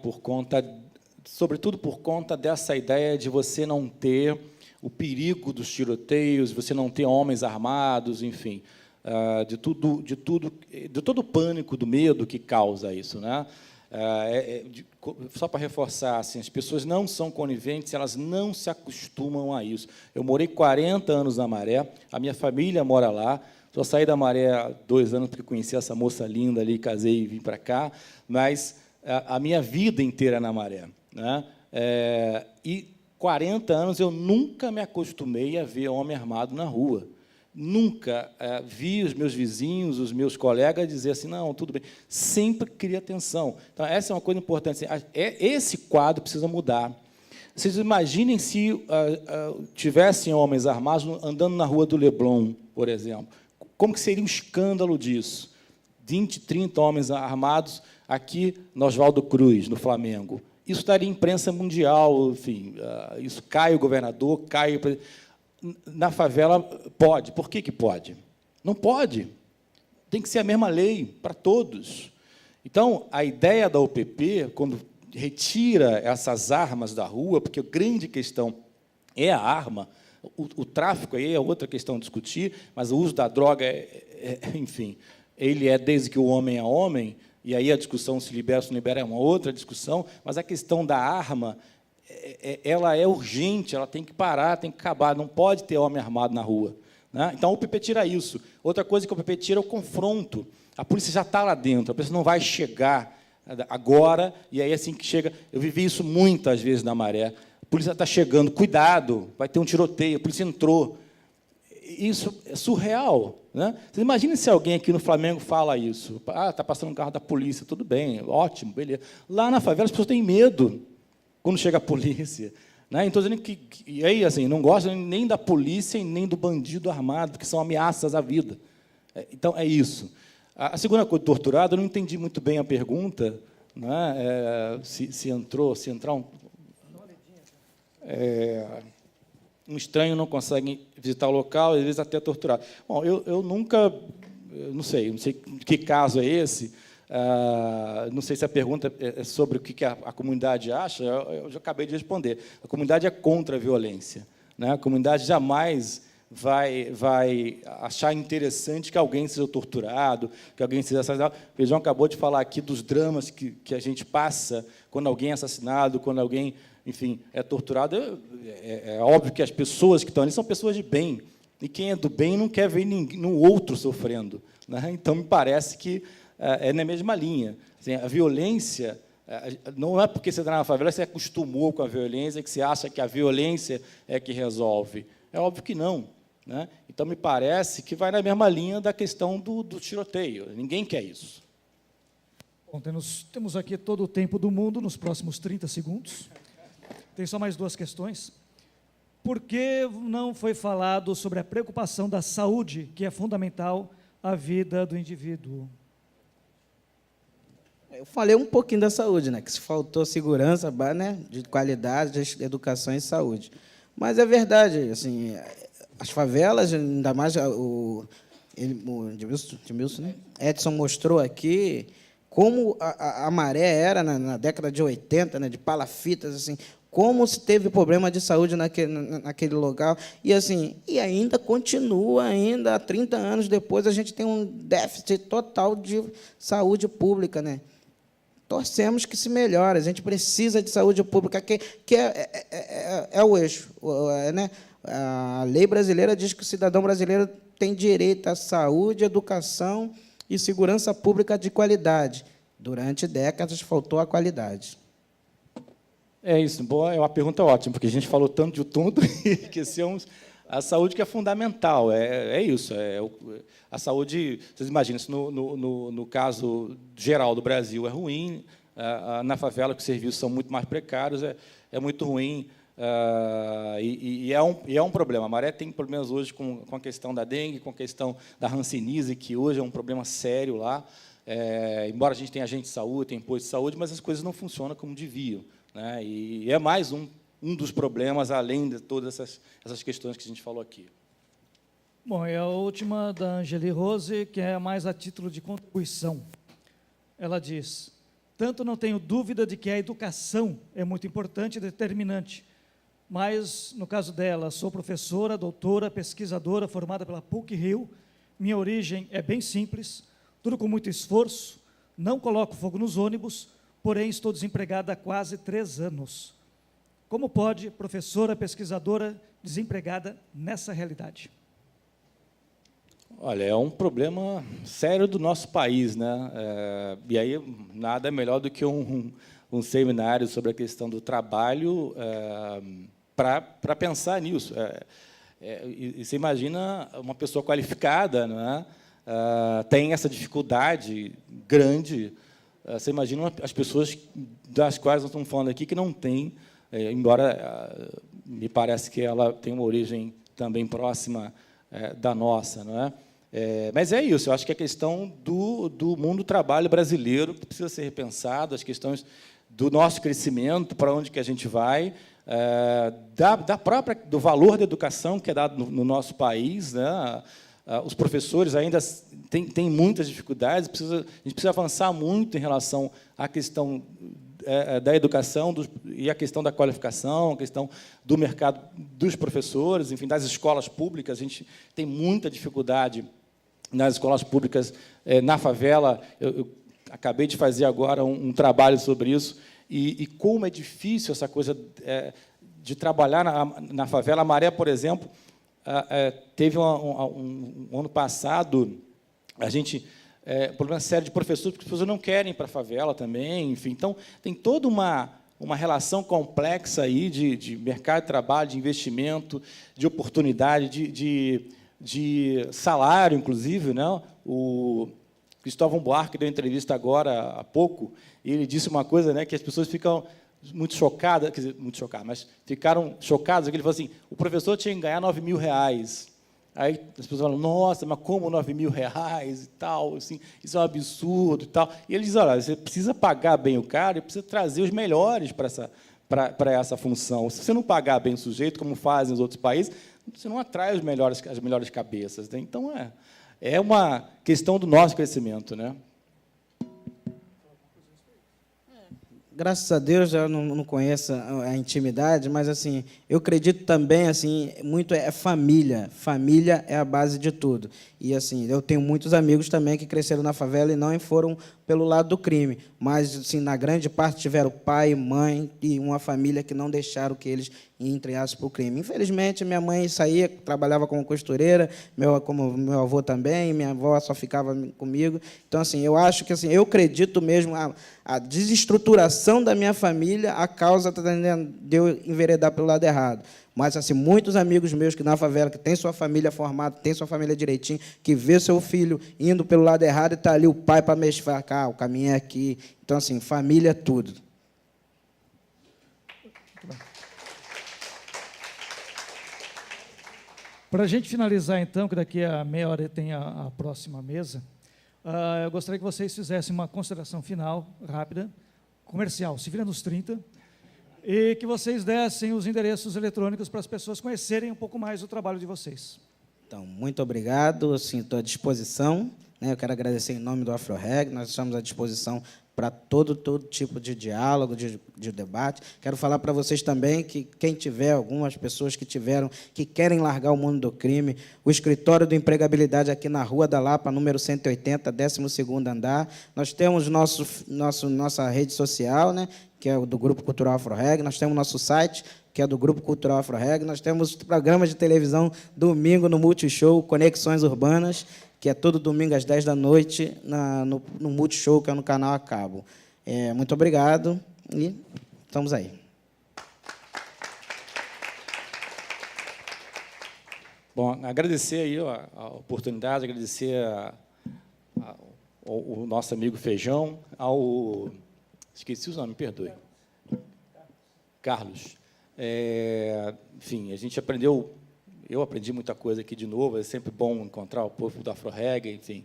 Speaker 1: sobretudo por conta dessa ideia de você não ter o perigo dos tiroteios, você não ter homens armados, enfim, de todo o pânico, do medo que causa isso, né? Só para reforçar, assim, as pessoas não são coniventes, elas não se acostumam a isso. Eu morei 40 anos na Maré, a minha família mora lá. Só saí da Maré há 2 anos porque conheci essa moça linda ali, casei e vim para cá, mas a minha vida inteira na Maré, né? E 40 anos eu nunca me acostumei a ver homem armado na rua. Nunca vi os meus vizinhos, os meus colegas dizer assim, não, tudo bem. Sempre queria atenção. Então, essa é uma coisa importante. Assim, esse quadro precisa mudar. Vocês imaginem se tivessem homens armados andando na rua do Leblon, por exemplo. Como que seria um escândalo disso? 20, 30 homens armados aqui no Oswaldo Cruz, no Flamengo. Isso estaria em imprensa mundial, enfim, isso cai o governador, cai... Na favela, pode. Por que pode? Não pode. Tem que ser a mesma lei para todos. Então, a ideia da UPP, quando retira essas armas da rua, porque a grande questão é a arma, o tráfico aí é outra questão a discutir, mas o uso da droga, enfim, ele é desde que o homem é homem, e aí a discussão se libera ou se não libera é uma outra discussão, mas a questão da arma, ela é urgente, ela tem que parar, tem que acabar, não pode ter homem armado na rua, né? Então, o UPP tira isso. Outra coisa que o UPP tira é o confronto. A polícia já está lá dentro, a polícia não vai chegar agora, e aí, assim que chega... Eu vivi isso muitas vezes na Maré. A polícia está chegando, cuidado, vai ter um tiroteio, a polícia entrou. Isso é surreal, né? Vocês imaginem se alguém aqui no Flamengo fala isso. Está passando um carro da polícia, tudo bem, ótimo, beleza. Lá na favela, as pessoas têm medo quando chega a polícia, né? Então, dizendo e aí, assim, não gostam nem da polícia e nem do bandido armado, que são ameaças à vida. Então, é isso. A segunda coisa, torturado, eu não entendi muito bem a pergunta, né? Se entrar um estranho não consegue visitar o local, às vezes até torturado. Bom, eu nunca, não sei que caso é esse. Não sei se a pergunta é sobre o que a comunidade acha, eu já acabei de responder. A comunidade é contra a violência, né? A comunidade jamais vai achar interessante que alguém seja torturado, que alguém seja assassinado. O Feijão acabou de falar aqui dos dramas que a gente passa quando alguém é assassinado, quando alguém, enfim, é torturado. É óbvio que as pessoas que estão ali são pessoas de bem, e quem é do bem não quer ver no outro sofrendo, né? Então, me parece que é na mesma linha. Assim, a violência, não é porque você está na favela, você acostumou com a violência, que você acha que a violência é que resolve. É óbvio que não, né? Então, me parece que vai na mesma linha da questão do tiroteio. Ninguém quer isso.
Speaker 2: Bom, temos aqui todo o tempo do mundo nos próximos 30 segundos. Tem só mais 2 questões. Por que não foi falado sobre a preocupação da saúde, que é fundamental à vida do indivíduo?
Speaker 3: Eu falei um pouquinho da saúde, né? Que se faltou segurança, né? De qualidade, de educação e saúde. Mas é verdade, assim, as favelas, ainda mais o Edmilson, né? Edson mostrou aqui como a maré era na década de 80, né? De palafitas, assim, como se teve problema de saúde naquele local, e assim, e ainda continua, ainda há 30 anos depois, a gente tem um déficit total de saúde pública, né? Torcemos que se melhore, a gente precisa de saúde pública, que é o eixo, né? A lei brasileira diz que o cidadão brasileiro tem direito à saúde, educação e segurança pública de qualidade. Durante décadas faltou a qualidade.
Speaker 1: É isso, boa, é uma pergunta ótima, porque a gente falou tanto de tudo e esquecemos a saúde, que é fundamental. É isso. A saúde, vocês imaginam, se no caso geral do Brasil é ruim, na favela, que os serviços são muito mais precários, é muito ruim, e é um problema. A Maré tem problemas hoje com a questão da dengue, com a questão da hanseníase, que hoje é um problema sério lá. Embora a gente tenha agente de saúde, tem posto de saúde, mas as coisas não funcionam como deviam, né? E é mais um dos problemas, além de todas essas questões que a gente falou aqui.
Speaker 2: Bom, e a última da Angeli Rose, que é mais a título de contribuição. Ela diz: tanto não tenho dúvida de que a educação é muito importante e determinante, mas, no caso dela, sou professora, doutora, pesquisadora, formada pela PUC-Rio, minha origem é bem simples, tudo com muito esforço, não coloco fogo nos ônibus, porém estou desempregada há quase 3 anos. Como pode professora, pesquisadora, desempregada nessa realidade?
Speaker 1: Olha, é um problema sério do nosso país, né? E aí nada melhor do que um seminário sobre a questão do trabalho para pensar nisso. E você imagina uma pessoa qualificada, não é? Tem essa dificuldade grande. Você imagina as pessoas das quais nós estamos falando aqui que não têm, embora me parece que ela tem uma origem também próxima da nossa, não é? Mas é isso, eu acho que a questão do mundo do trabalho brasileiro que precisa ser repensado, as questões do nosso crescimento, para onde que a gente vai, do valor da educação que é dado no nosso país, né? Os professores ainda têm muitas dificuldades, a gente precisa avançar muito em relação à questão da educação e a questão da qualificação, a questão do mercado dos professores, enfim, das escolas públicas. A gente tem muita dificuldade nas escolas públicas, na favela. Eu acabei de fazer agora um trabalho sobre isso, e como é difícil essa coisa de trabalhar na favela. A Maré, por exemplo, teve um ano passado, a gente problema sério de professores, porque as pessoas não querem ir para a favela também, enfim. Então, tem toda uma relação complexa aí de mercado de trabalho, de investimento, de oportunidade, de salário, inclusive, né? O Cristóvão Buarque deu entrevista agora há pouco, e ele disse uma coisa, né, que as pessoas ficam muito chocadas, quer dizer, muito chocadas, mas ficaram chocadas, porque ele falou assim: o professor tinha que ganhar R$9.000. Aí as pessoas falam: nossa, mas como R$9.000 e tal, assim, isso é um absurdo e tal. E ele diz: olha, você precisa pagar bem o cara e precisa trazer os melhores para essa função. Se você não pagar bem o sujeito, como fazem os outros países, você não atrai as melhores cabeças, né? Então, é uma questão do nosso crescimento, né?
Speaker 3: Graças a Deus, eu não conheço a intimidade, mas assim, eu acredito também, assim, muito família. Família é a base de tudo. E assim, eu tenho muitos amigos também que cresceram na favela e não foram pelo lado do crime, mas assim, na grande parte tiveram pai, mãe e uma família que não deixaram que eles entrassem para o crime. Infelizmente, minha mãe saía, trabalhava como costureira, como meu avô também, minha avó só ficava comigo. Então, assim, eu acho que, assim, eu acredito mesmo a desestruturação da minha família, a causa de eu enveredar pelo lado errado. Mas, assim, muitos amigos meus que na favela, que têm sua família formada, têm sua família direitinho, que vê seu filho indo pelo lado errado e está ali o pai para mexer, o caminho é aqui. Então, assim, família é tudo.
Speaker 2: Para a gente finalizar, então, que daqui a meia hora tem a próxima mesa, Eu gostaria que vocês fizessem uma consideração final, rápida, comercial, se vira nos 30, e que vocês dessem os endereços eletrônicos para as pessoas conhecerem um pouco mais o trabalho de vocês.
Speaker 3: Então, muito obrigado, assim, estou à disposição, né? Eu quero agradecer em nome do AfroReg, nós estamos à disposição para todo tipo de diálogo, de debate. Quero falar para vocês também que quem tiver, algumas pessoas que querem largar o mundo do crime, o escritório do Empregabilidade aqui na Rua da Lapa, número 180, 12º andar. Nós temos nossa rede social, né, que é o do Grupo Cultural AfroReg, nós temos nosso site, que é do Grupo Cultural AfroReg, nós temos programas de televisão domingo no Multishow, Conexões Urbanas, que é todo domingo às 10 da noite, no Multishow, que é no canal a cabo. Muito obrigado e estamos aí.
Speaker 1: Bom, agradecer aí a oportunidade, agradecer ao nosso amigo Feijão, esqueci o nome, me perdoe. Carlos. Enfim, a gente aprendeu... Eu aprendi muita coisa aqui de novo, é sempre bom encontrar o povo do AfroReg, enfim,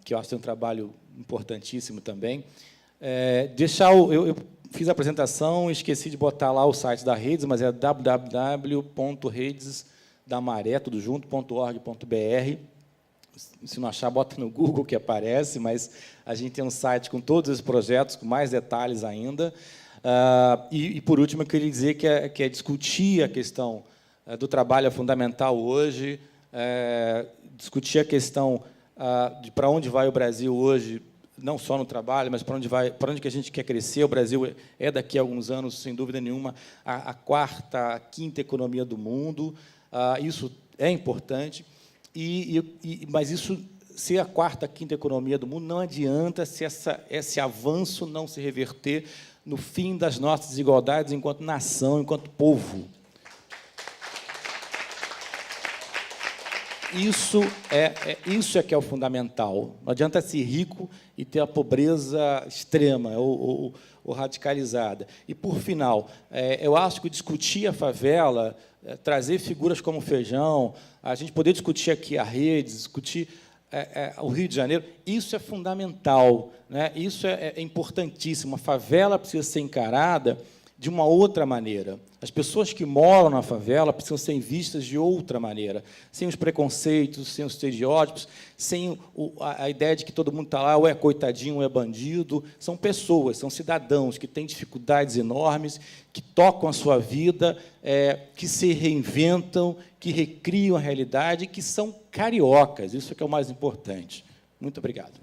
Speaker 1: que eu acho que é um trabalho importantíssimo também. Eu fiz a apresentação e esqueci de botar lá o site da Redes, mas é www.redesdamaré.org.br. Se não achar, bota no Google que aparece, mas a gente tem um site com todos os projetos, com mais detalhes ainda. E, por último, eu queria dizer que é discutir a questão do trabalho é fundamental hoje, discutir a questão de para onde vai o Brasil hoje, não só no trabalho, mas para onde que a gente quer crescer. O Brasil é, daqui a alguns anos, sem dúvida nenhuma, a quarta, a quinta economia do mundo. Isso é importante, mas isso ser a quarta, a quinta economia do mundo não adianta se esse avanço não se reverter no fim das nossas desigualdades enquanto nação, enquanto povo. Isso é que é o fundamental. Não adianta ser rico e ter a pobreza extrema ou radicalizada. E, por final, eu acho que discutir a favela, trazer figuras como o Feijão, a gente poder discutir aqui a Rede, discutir o Rio de Janeiro, isso é fundamental, né? Isso é importantíssimo. A favela precisa ser encarada de uma outra maneira. As pessoas que moram na favela precisam ser vistas de outra maneira, sem os preconceitos, sem os estereótipos, sem a ideia de que todo mundo está lá, ou é coitadinho, ou é bandido. São pessoas, são cidadãos que têm dificuldades enormes, que tocam a sua vida, que se reinventam, que recriam a realidade, que são cariocas. Isso é que é o mais importante. Muito obrigado.